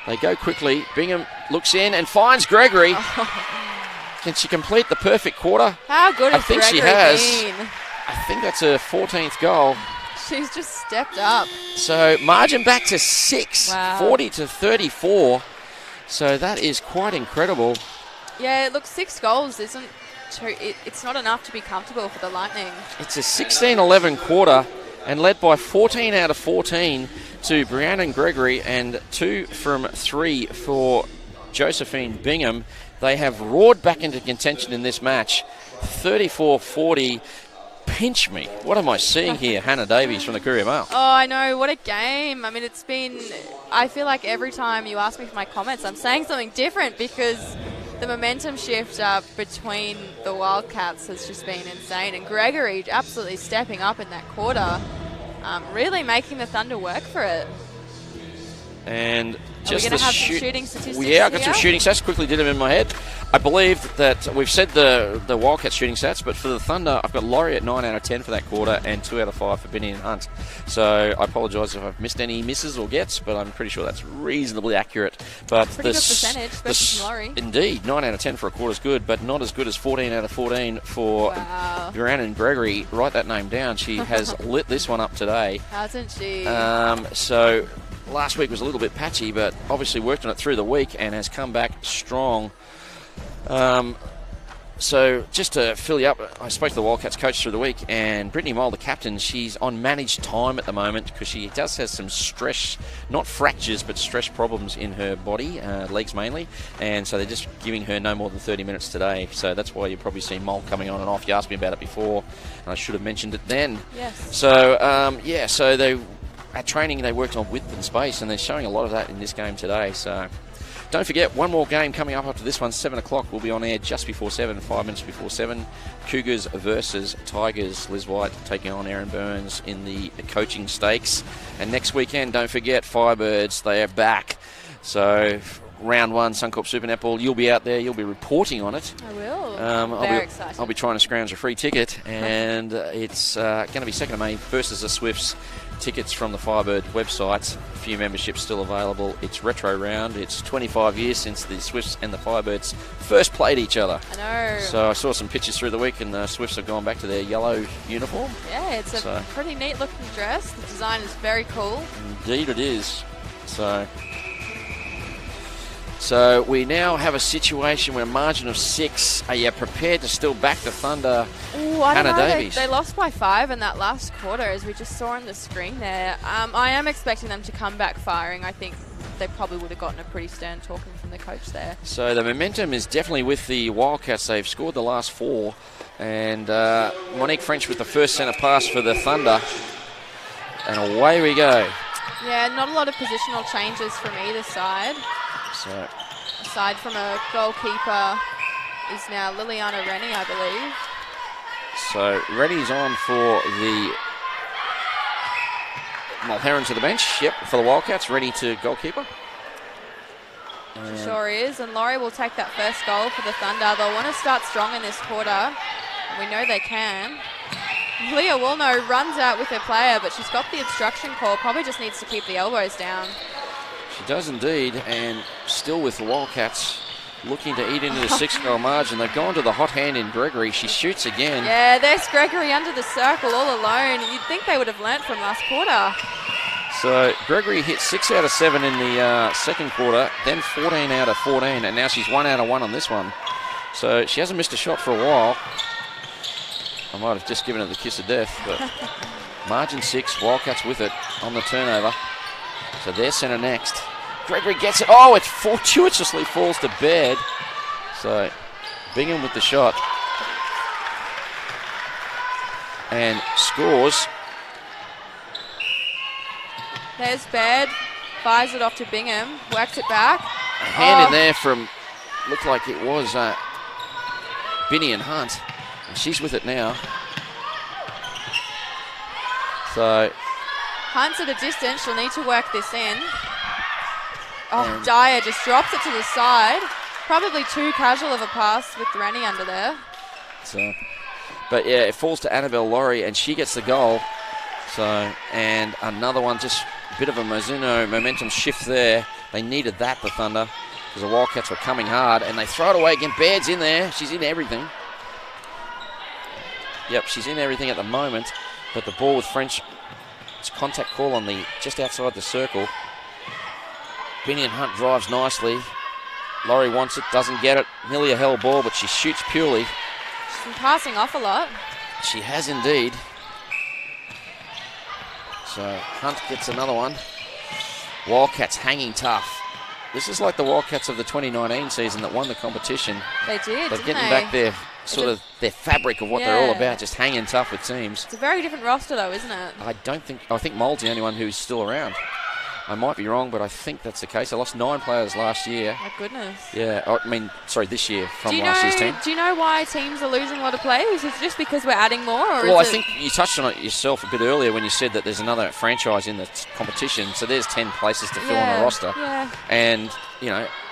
They go quickly. Bingham looks in and finds Gregory. Can she complete the perfect quarter?
How good has Gregory
she has.
been?
I think that's her 14th goal.
She's just stepped up.
So margin back to 6,
wow.
40-34. So that is quite incredible.
Yeah, look, 6 goals isn't too, it's not enough to be comfortable for the Lightning.
It's a 16-11 quarter and led by 14 out of 14 to Brianna and Gregory and 2 from 3 for Josephine Bingham. They have roared back into contention in this match. 34-40. Pinch me. What am I seeing here? Hannah Davies from the Courier Mail.
Oh, I know. What a game. I mean, it's been... I feel like every time you ask me for my comments, I'm saying something different because the momentum shift between the Wildcats has just been insane. And Gregory absolutely stepping up in that quarter, really making the Thunder work for it.
And just
are we going to have some shooting statistics?
Yeah, I got some shooting stats. Quickly did them in my head. I believe that we've said the Wildcats shooting stats, but for the Thunder, I've got Laurie at 9 out of 10 for that quarter and 2 out of 5 for Benny and Hunt. So I apologise if I've missed any misses or gets, but I'm pretty sure that's reasonably accurate. But
pretty good percentage, especially from Laurie.
Indeed, 9 out of 10 for a quarter is good, but not as good as 14 out of 14 for Brianna and Gregory. Write that name down. She has lit this one up today.
Hasn't she?
So last week was a little bit patchy, but obviously worked on it through the week and has come back strong. So just to fill you up, I spoke to the Wildcats coach through the week, and Brittany Mole, the captain, she's on managed time at the moment because she does have some stress, not fractures, but stress problems in her body, legs mainly, and so they're just giving her no more than 30 minutes today. So that's why you probably see Mole coming on and off. You asked me about it before, and I should have mentioned it then.
Yes.
So, so they at training they worked on width and space, and they're showing a lot of that in this game today. So don't forget, one more game coming up after this one, 7 o'clock. We'll be on air just before 7, 5 minutes before 7. Cougars versus Tigers. Liz White taking on Aaron Burns in the coaching stakes. And next weekend, don't forget, Firebirds, they are back. So round 1, Suncorp Super Netball, you'll be out there, you'll be reporting on it.
I will.
Very
excited.
I'll be trying to scrounge a free ticket, and it's going to be 2nd of May versus the Swifts. Tickets from the Firebird website. A few memberships still available. It's retro round. It's 25 years since the Swifts and the Firebirds first played each other.
I know.
So I saw some pictures through the week, and the Swifts have gone back to their yellow uniform.
Yeah, it's a pretty neat looking dress. The design is very cool.
Indeed it is. So we now have a situation where a margin of 6. Are you prepared to still back the Thunder?
Ooh, I don't
Hannah
know.
Davies.
They lost by 5 in that last quarter, as we just saw on the screen there. I am expecting them to come back firing. I think they probably would have gotten a pretty stern talking from the coach there.
So the momentum is definitely with the Wildcats. They've scored the last 4. And Monique French with the first centre pass for the Thunder. And away we go.
Yeah, not a lot of positional changes from either side.
So,
aside from a goalkeeper is now Liliana Rennie, I believe.
So Rennie's on for the Mulherron to the bench. Yep, for the Wildcats. Rennie to goalkeeper.
She sure is. And Laurie will take that first goal for the Thunder. They'll want to start strong in this quarter. We know they can. Leah Woolno runs out with her player, but she's got the obstruction call. Probably just needs to keep the elbows down.
She does indeed, and still with the Wildcats looking to eat into the 6-goal margin. They've gone to the hot hand in Gregory. She shoots again.
Yeah, there's Gregory under the circle all alone. You'd think they would have learnt from last quarter.
So Gregory hit 6 out of 7 in the second quarter, then 14 out of 14, and now she's 1 out of 1 on this one. So she hasn't missed a shot for a while. I might have just given her the kiss of death, but margin 6, Wildcats with it on the turnover. So they're centre next. Gregory gets it. Oh, it fortuitously falls to bed. So Bingham with the shot. And scores.
There's Baird. Fires it off to Bingham. Works it back.
A hand in there from, looked like it was Binny and Hunt. And she's with it now. So
Hunt's at a distance. She'll need to work this in. Oh, Dyer just drops it to the side. Probably too casual of a pass with Rennie under there.
So, but yeah, it falls to Annabelle Laurie, and she gets the goal. So, and another one, just a bit of a Mizuno momentum shift there. They needed that, the Thunder, because the Wildcats were coming hard, and they throw it away again. Baird's in there. She's in everything. Yep, she's in everything at the moment, but the ball with French. It's a contact call on the just outside the circle. Binny and Hunt drives nicely. Laurie wants it, doesn't get it. Nearly a hell ball, but she shoots purely.
She's been passing off a lot.
She has indeed. So Hunt gets another one. Wildcats hanging tough. This is like the Wildcats of the 2019 season that won the competition.
They did,
They're getting back their sort of their fabric of what they're all about, just hanging tough with teams.
It's a very different roster though, isn't it?
I think Mold's the only one who's still around. I might be wrong, but I think that's the case. I lost 9 players last year.
My goodness.
Yeah, this year from last year's team.
Do you know why teams are losing a lot of players? Is it just because we're adding more? Or
well, I think you touched on it yourself a bit earlier when you said that there's another franchise in the competition, so there's 10 places to fill on the roster.
Yeah.
And,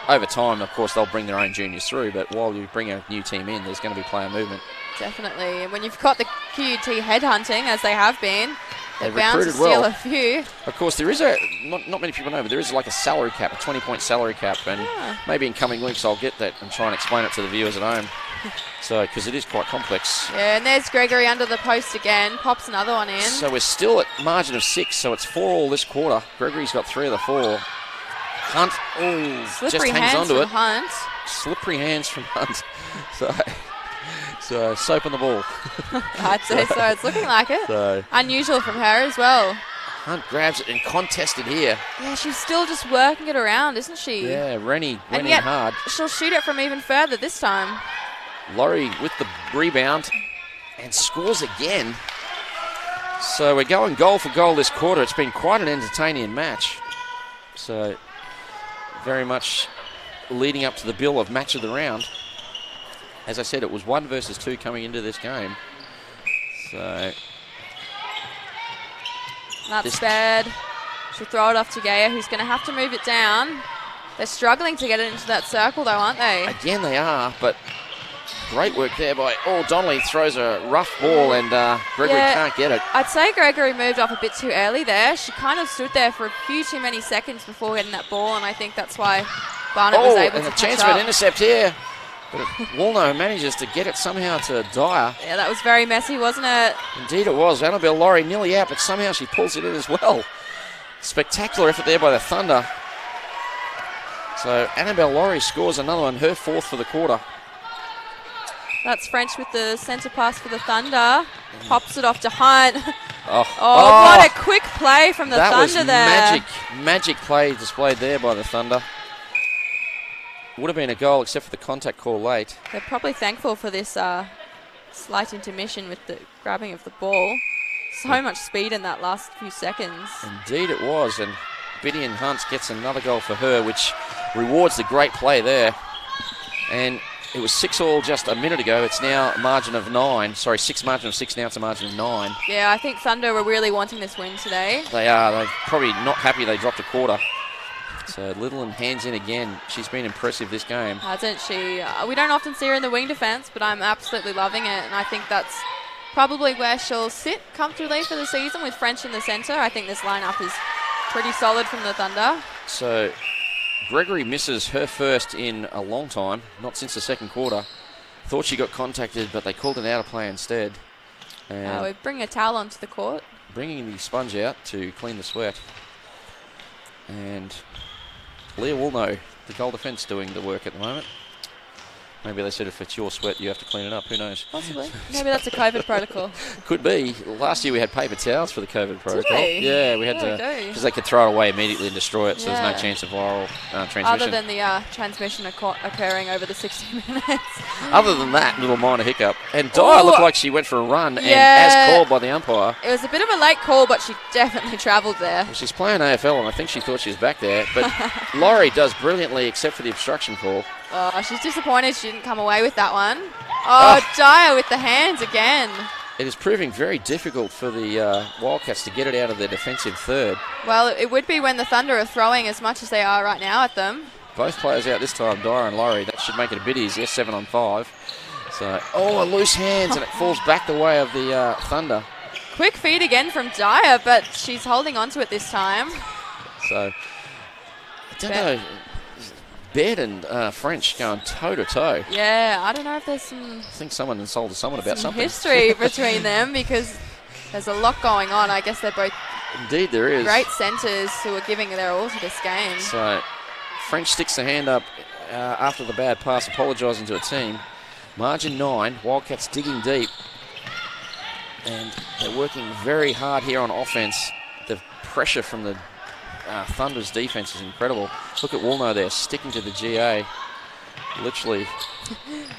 over time, of course, they'll bring their own juniors through, but while you bring a new team in, there's going to be player movement.
Definitely. And when you've got the QUT headhunting, as they have been,
They've
bound to
recruited
steal
well.
a few.
Of course, there is not many people know, but there is like a salary cap, a 20-point salary cap, and maybe in coming weeks I'll get that and try and explain it to the viewers at home. So, because it is quite complex.
Yeah, and there's Gregory under the post again. Pops another one in.
So we're still at margin of 6, so it's 4-all this quarter. Gregory's got 3 of the 4. Hunt,
Slippery
just hangs
hands
onto
from
it.
Hunt.
Slippery hands from Hunt. So soap on the ball.
I'd say so. It's looking like it.
So
Unusual from her as well.
Hunt grabs it and contested here.
Yeah, she's still just working it around, isn't she?
Yeah, Rennie went
And
in
yet
hard.
she'll shoot it from even further this time.
Laurie with the rebound and scores again. So we're going goal for goal this quarter. It's been quite an entertaining match. So very much leading up to the bill of match of the round. As I said, it was 1 versus 2 coming into this game. So
That's bad. She'll throw it off to Gaia, who's going to have to move it down. They're struggling to get it into that circle, though, aren't they?
again they are, but great work there by Donnelly. Throws a rough ball and Gregory can't get it.
I'd say Gregory moved off a bit too early there. She kind of stood there for a few too many seconds before getting that ball, and I think that's why Barnett was able
and
to
a
catch
chance
up.
for an intercept here. But Woolno manages to get it somehow to Dyer.
Yeah, that was very messy, wasn't it?
Indeed it was. Annabelle Laurie nearly out, but somehow she pulls it in as well. Spectacular effort there by the Thunder. So Annabelle Laurie scores another one, her 4th for the quarter.
That's French with the centre pass for the Thunder. Pops it off to Hunt.
Oh,
What a quick play from the
that
Thunder
was
there.
magic play displayed there by the Thunder. Would have been a goal except for the contact call late.
They're probably thankful for this slight intermission with the grabbing of the ball. So much speed in that last few seconds.
Indeed it was, and Biddy and Hunt gets another goal for her, which rewards the great play there. And it was 6-all just a minute ago. It's now a margin of 9. Sorry, 6 margin of 6, now it's a margin of 9.
Yeah, I think Thunder were really wanting this win today.
They are. They're probably not happy they dropped a quarter. So Littleton hands in again. She's been impressive this game.
Hasn't she? We don't often see her in the wing defence, but I'm absolutely loving it. And I think that's probably where she'll sit comfortably for the season with French in the centre. I think this lineup is pretty solid from the Thunder.
So Gregory misses her first in a long time, not since the second quarter. Thought she got contacted, but they called it out of play instead. And
We bring a towel onto the court.
bringing the sponge out to clean the sweat. And Leah Woolno, the goal defence, doing the work at the moment. Maybe they said if it's your sweat, you have to clean it up. Who knows?
Possibly. Maybe that's a COVID protocol.
Could be. Last year we had paper towels for the COVID protocol.
we?
Yeah, we had
Yeah,
to,
we do.
because they could throw it away immediately and destroy it, so there's no
Yeah.
chance of viral transmission.
Other than the transmission occurring over the 60 minutes.
Other than that, little minor hiccup. And Dyer looked like she went for a run, and as called by the umpire.
It was a bit of a late call, but she definitely travelled there.
Well, she's playing AFL, and I think she thought she was back there. But Laurie does brilliantly, except for the obstruction call.
Oh, she's disappointed she didn't come away with that one. Oh, Dyer with the hands again.
It is proving very difficult for the Wildcats to get it out of their defensive third.
Well, it would be when the Thunder are throwing as much as they are right now at them.
Both players out this time, Dyer and Laurie. That should make it a bit easier, 7-on-5. So, a loose hands, and it falls back the way of the Thunder.
Quick feed again from Dyer, but she's holding on to it this time.
So, I don't know. Baird and French going toe-to-toe.
Yeah, I don't know if there's some
I think someone insulted someone about something.
history between them because there's a lot going on. I guess they're both
Indeed there is.
great centres who are giving their all to this game.
So, French sticks the hand up after the bad pass, apologising to a team. Margin 9, Wildcats digging deep. And they're working very hard here on offense. The pressure from the Thunder's defense is incredible. Look at Woolno there, sticking to the GA. Literally.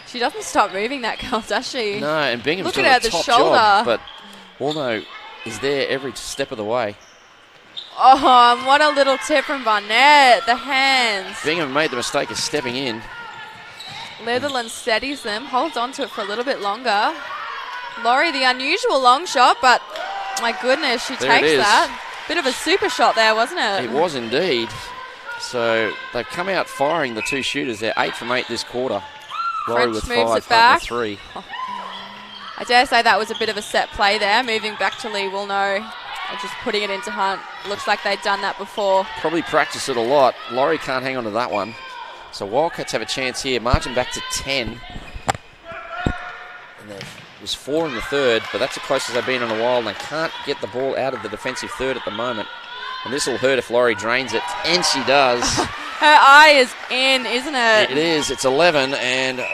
She doesn't stop moving, that girl, does she?
No, and Bingham's
Look
doing
at her,
a
the
top
shoulder.
job, but Woolno is there every step of the way.
Oh, and what a little tip from Barnett. The hands.
Bingham made the mistake of stepping in.
Litherland steadies them, holds on to it for a little bit longer. Laurie, the unusual long shot, but my goodness, she
There it
takes
is.
that. Bit of a super shot there, wasn't it?
It was indeed. So they've come out firing the two shooters. They're 8 from 8 this quarter. Laurie
French
with
moves
5,
it back.
Hunt with 3.
I dare say that was a bit of a set play there, moving back to Lee Woolno. And just putting it into Hunt. Looks like they've done that before.
Probably practiced it a lot. Laurie can't hang on to that one. So Wildcats have a chance here. Margin back to 10. And there was 4 in the third, but that's the closest they've been in a while, and they can't get the ball out of the defensive third at the moment. And this will hurt if Laurie drains it, and she does.
Her eye is in, isn't it?
It is. It's 11, and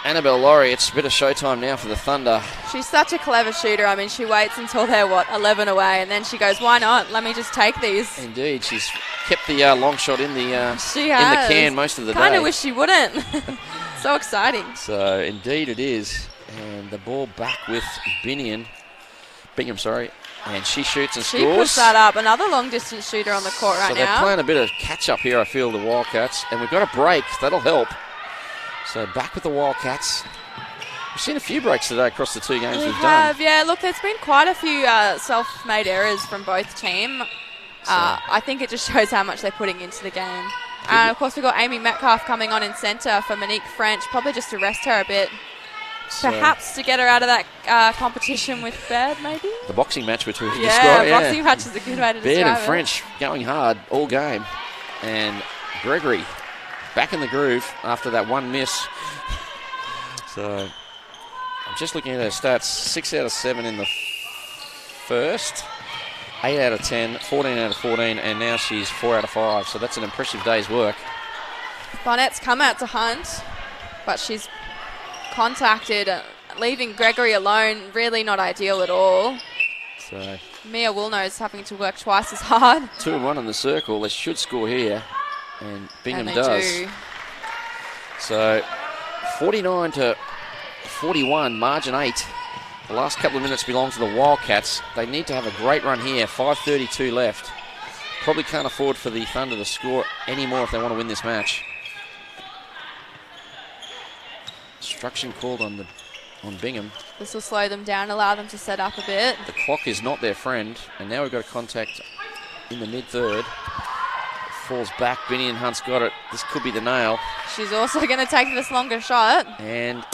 Annabelle Laurie, it's a bit of showtime now for the Thunder.
She's such a clever shooter. I mean, she waits until they're, 11 away, and then she goes, why not? Let me just take these.
Indeed. She's kept the long shot in the
she
in
has.
the can most of the day.
Kind of wish she wouldn't. So exciting.
So, indeed it is. And the ball back with Bingham, and she shoots and scores.
She puts that up. Another long-distance shooter on the court right
now. So
now.
they're playing a bit of catch-up here, I feel, the Wildcats. And we've got a break. That'll help. So back with the Wildcats. We've seen a few breaks today across the two games we've done.
Yeah, look, there's been quite a few self-made errors from both teams. I think it just shows how much they're putting into the game. And, of course, we've got Amy Metcalf coming on in centre for Monique French, probably just to rest her a bit. Perhaps to get her out of that competition with Baird, maybe?
The boxing match, which we've
described.
Yeah,
boxing match is a good way to describe
Baird and
it.
French going hard all game. And Gregory back in the groove after that one miss. So I'm just looking at her stats. 6 out of 7 in the first. 8 out of 10, 14 out of 14, and now she's 4 out of 5. So that's an impressive day's work.
Barnett's come out to Hunt, but she's contacted, leaving Gregory alone. Really not ideal at all.
So
Mia Woolno's having to work twice as hard.
2-1 in the circle. They should score here, and Bingham
and they
does.
do.
So 49 to 41, margin 8. The last couple of minutes belong to the Wildcats. They need to have a great run here. 5:32 left. Probably can't afford for the Thunder to score anymore if they want to win this match. Instruction called on Bingham.
This will slow them down, allow them to set up a bit.
The clock is not their friend, and now we've got a contact in the mid-third. Falls back, Binny and Hunt's got it. This could be the nail.
She's also going to take this longer shot.
And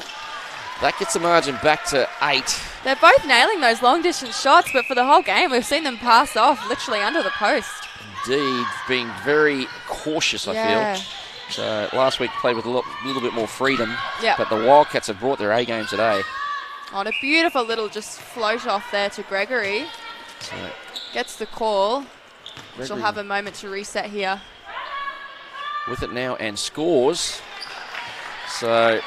that gets the margin back to 8.
They're both nailing those long-distance shots, but for the whole game, we've seen them pass off literally under the post.
Indeed, being very cautious, I feel. So last week played with a little bit more freedom, but the Wildcats have brought their A game today.
On a beautiful little just float off there to Gregory.
So
gets the call. She'll have a moment to reset here.
With it now and scores. So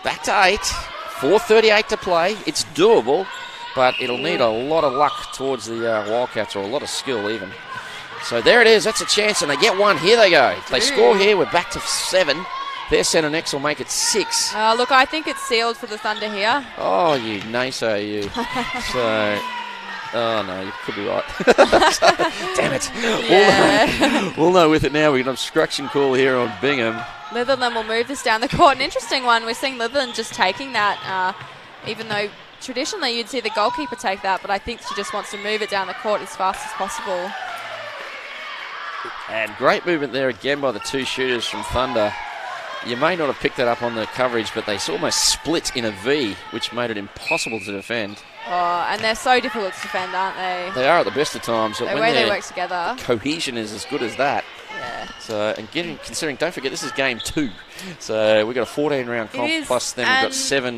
back to 8. 4:38 to play. It's doable, but it'll need a lot of luck towards the Wildcats, or a lot of skill even. So there it is. That's a chance, and they get one. Here they go. If they score here, we're back to 7. Their centre next will make it 6.
Look, I think it's sealed for the Thunder here.
Oh, you naysayer, you. So, oh no, you could be right. Damn it.
Yeah.
We'll know with it now. We've got an obstruction call here on Bingham.
Litherland will move this down the court. An interesting one. We're seeing Litherland just taking that, even though traditionally you'd see the goalkeeper take that, but I think she just wants to move it down the court as fast as possible.
And great movement there again by the two shooters from Thunder. You may not have picked that up on the coverage, but they almost split in a V, which made it impossible to defend.
Oh, and they're so difficult to defend, aren't they?
They are at the best of times.
The way they work together.
Cohesion is as good as that.
Yeah.
So, and considering, don't forget, this is game 2. So we've got a 14-round comp, plus then we've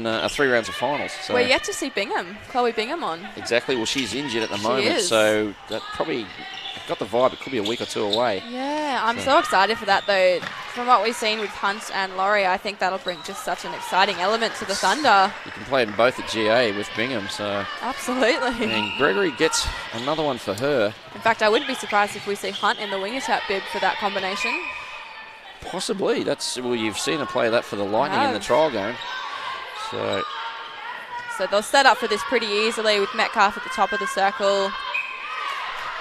got 3 rounds of finals. So
we're yet to see Chloe Bingham on.
Exactly. Well, she's injured at the moment, so that probably got the vibe. It could be a week or 2 away.
Yeah, I'm so excited for that, though. From what we've seen with Hunt and Laurie, I think that'll bring just such an exciting element to the Thunder.
You can play them both at GA with Bingham, so...
Absolutely.
And Gregory gets another one for her.
In fact, I wouldn't be surprised if we see Hunt in the wing attack bib for that combination.
Possibly. Well, you've seen her play that for the Lightning in the trial game. So
they'll set up for this pretty easily with Metcalf at the top of the circle.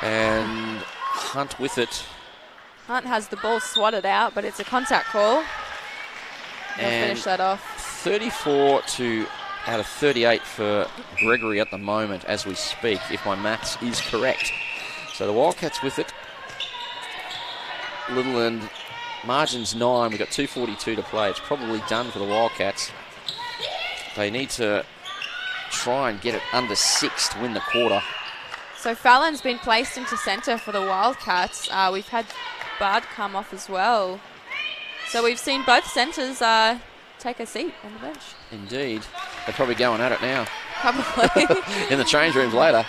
And Hunt with it.
Hunt has the ball swatted out, but it's a contact call. They'll finish that off.
34 out of 38 for Gregory at the moment as we speak, if my maths is correct. So the Wildcats with it. Littleland, margin's 9. We've got 2:42 to play. It's probably done for the Wildcats. They need to try and get it under 6 to win the quarter.
So Fallon's been placed into centre for the Wildcats. We've had Bard come off as well. So we've seen both centres take a seat on the bench.
Indeed. They're probably going at it now.
Probably.
In the change rooms later.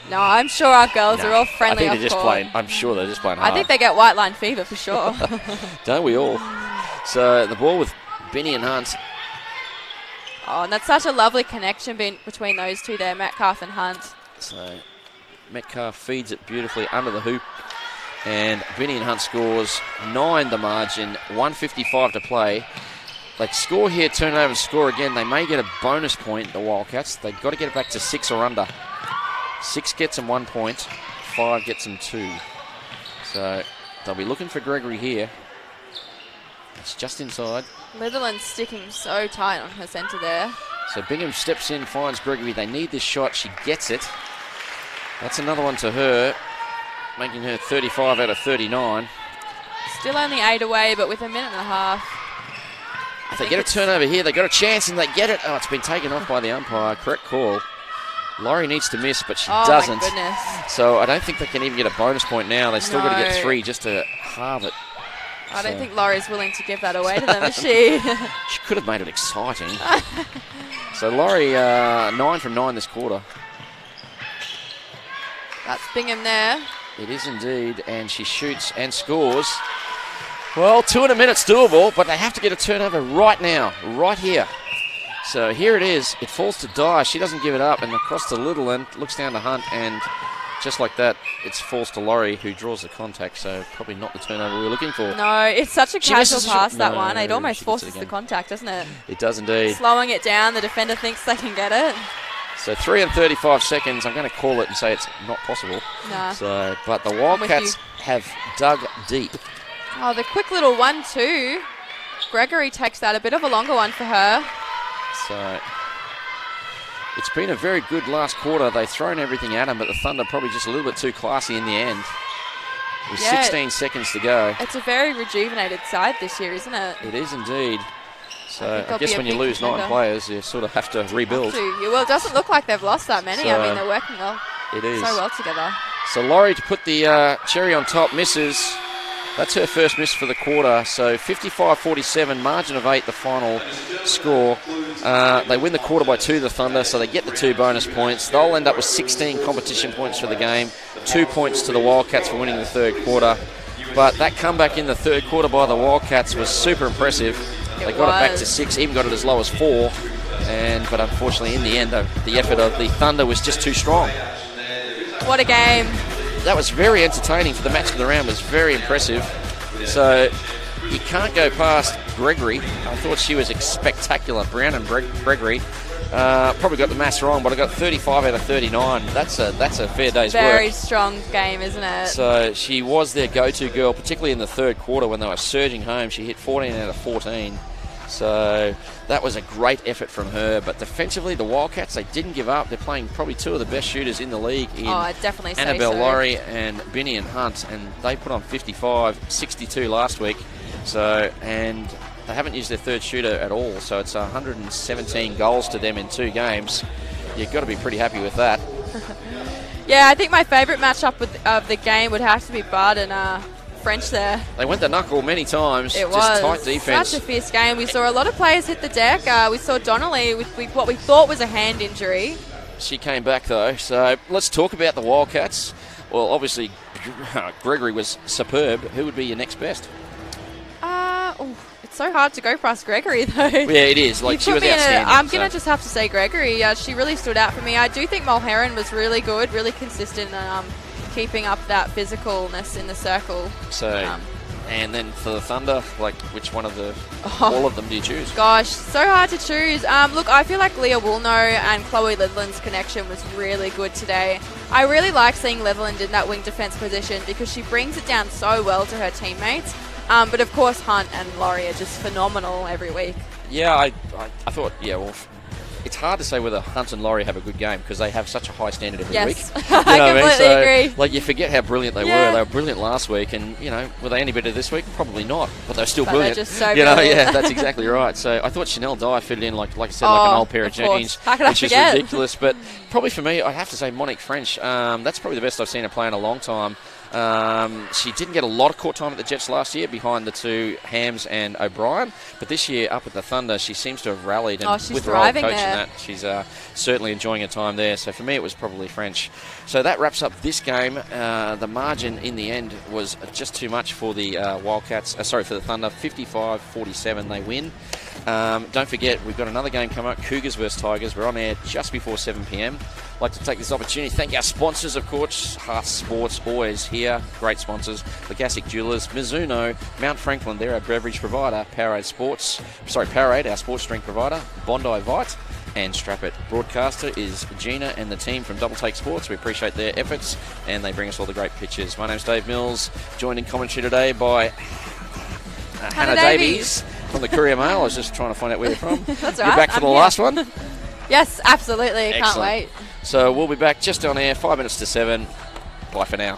No, I'm sure our girls are all friendly.
I think they're just playing. I'm sure they're just playing hard.
I think they get white line fever for sure.
Don't we all? So the ball with Benny and Hunt.
Oh, and that's such a lovely connection between those two there, Metcalf and Hunt.
So Metcalf feeds it beautifully under the hoop. And Benny and Hunt scores 9 the margin, 1:55 to play. They score here, turn it over and score again. They may get a bonus point, the Wildcats. They've got to get it back to 6 or under. 6 gets them 1 point, 5 gets them 2. So they'll be looking for Gregory here. It's just inside.
Litherland's sticking so tight on her centre there.
So Bingham steps in, finds Gregory. They need this shot. She gets it. That's another one to her, making her 35 out of 39.
Still only 8 away, but with a minute and a half.
If they get a turnover here, they got a chance and they get it. Oh, it's been taken off by the umpire. Correct call. Laurie needs to miss, but she doesn't.
My goodness.
So I don't think they can even get a bonus point now. They still got to get 3 just to halve it.
I don't think Laurie's willing to give that away to them, is she?
She could have made it exciting. So Laurie, 9 from 9 this quarter.
That's Bingham there.
It is indeed, and she shoots and scores. Well, 2 in a minute's doable, but they have to get a turnover right now, right here. So here it is. It falls to Dye. She doesn't give it up, and across to Littleland, looks down to Hunt, and just like that, it falls to Laurie, who draws the contact, so probably not the turnover we were looking for.
No, it's such a casual pass, that
No,
one. It almost
she gets
forces
it
the
again.
contact, doesn't it?
It does indeed.
Slowing it down, the defender thinks they can get it.
So 3 and 35 seconds. I'm going to call it and say it's not possible.
Nah.
So, but the Wildcats have dug deep.
Oh, the quick little 1-2. Gregory takes that, a bit of a longer one for her.
So it's been a very good last quarter. They've thrown everything at them, but the Thunder probably just a little bit too classy in the end. With 16 seconds to go.
It's a very rejuvenated side this year, isn't it?
It is indeed. So I
they'll
guess
be a
when you
big
lose 9
contender.
players, you sort of have to rebuild.
Well, it doesn't look like they've lost that many. I
So
mean, they're working well.
It is.
So well together.
So Laurie to put the cherry on top, misses. That's her first miss for the quarter. So 55-47, margin of 8, the final score. They win the quarter by 2, the Thunder, so they get the 2 bonus points. They'll end up with 16 competition points for the game, 2 points to the Wildcats for winning the third quarter. But that comeback in the third quarter by the Wildcats was super impressive. They got it back to 6, even got it as low as 4. But unfortunately, in the end, the effort of the Thunder was just too strong.
What a game.
That was very entertaining for the match of the round. Was very impressive. So you can't go past Gregory. I thought she was spectacular. Brandon Gregory. Probably got the maths wrong, but I got 35 out of 39. That's a fair day's work.
Very strong game, isn't it?
So she was their go-to girl, particularly in the third quarter when they were surging home. She hit 14 out of 14. So that was a great effort from her. But defensively, the Wildcats, they didn't give up. They're playing probably 2 of the best shooters in the league in
I'd definitely say
Annabelle
so.
Laurie and Binny and Hunt. And they put on 55, 62 last week. So, and they haven't used their third shooter at all. So it's 117 goals to them in 2 games. You've got to be pretty happy with that.
Yeah, I think my favourite matchup of the game would have to be Bard and French there.
They went the knuckle many times.
It
just
was
tight defense.
such a fierce game. We saw a lot of players hit the deck. We saw Donnelly with what we thought was a hand injury.
She came back though. So let's talk about the Wildcats. Well, obviously Gregory was superb. Who would be your next best?
It's so hard to go past Gregory though.
Yeah, it is. Like, she was outstanding.
I'm going to just have to say Gregory. She really stood out for me. I do think Mulherron was really good, really consistent, keeping up that physicalness in the circle.
So, and then for the Thunder, like, which one of the all of them do you choose?
Gosh, so hard to choose. Look, I feel like Leah Woolnow and Chloe Lidland's connection was really good today. I really like seeing Lidland in that wing defence position because she brings it down so well to her teammates. But of course, Hunt and Laurie are just phenomenal every week.
Yeah, I thought, well, it's hard to say whether Hunt and Laurie have a good game because they have such a high standard every week.
Yes,
You know what
I completely
So,
agree.
like, you forget how brilliant they
Yeah.
were. They were brilliant last week, and, you know, were they any better this week? Probably not, but they're still
But
brilliant.
they're just so
you know,
brilliant.
yeah, that's exactly right. So I thought Chanel Dye fitted in, like I said, like an
Oh,
old pair of
of course.
jeans,
How could I
which is
forget?
ridiculous. But probably for me, I'd have to say Monique French. That's probably the best I've seen her play in a long time. She didn't get a lot of court time at the Jets last year behind the two Hams and O'Brien, but this year up at the Thunder she seems to have rallied, and
she's
with her old coach
thriving there.
and that, she's certainly enjoying her time there. So for me it was probably French. So that wraps up this game. The margin in the end was just too much for the Wildcats, for the Thunder. 55-47 they win. Don't forget, we've got another game coming up, Cougars versus Tigers. We're on air just before 7 p.m. I'd like to take this opportunity to thank our sponsors, of course. HART Sports, always here. Great sponsors. Legasic Jewelers, Mizuno, Mount Franklin, they're our beverage provider. Powerade, our sports drink provider. Bondi Vite, and Strap It. Broadcaster is Gina and the team from Double Take Sports. We appreciate their efforts, and they bring us all the great pictures. My name's Dave Mills, joined in commentary today by Hannah Davies from the Courier Mail. I was just trying to find out where you're from.
That's
You're
right,
back for
I'm
the
here.
last one?
Yes, absolutely. Can't
Excellent.
wait.
So we'll be back just on air, 5 minutes to 7. Bye for now.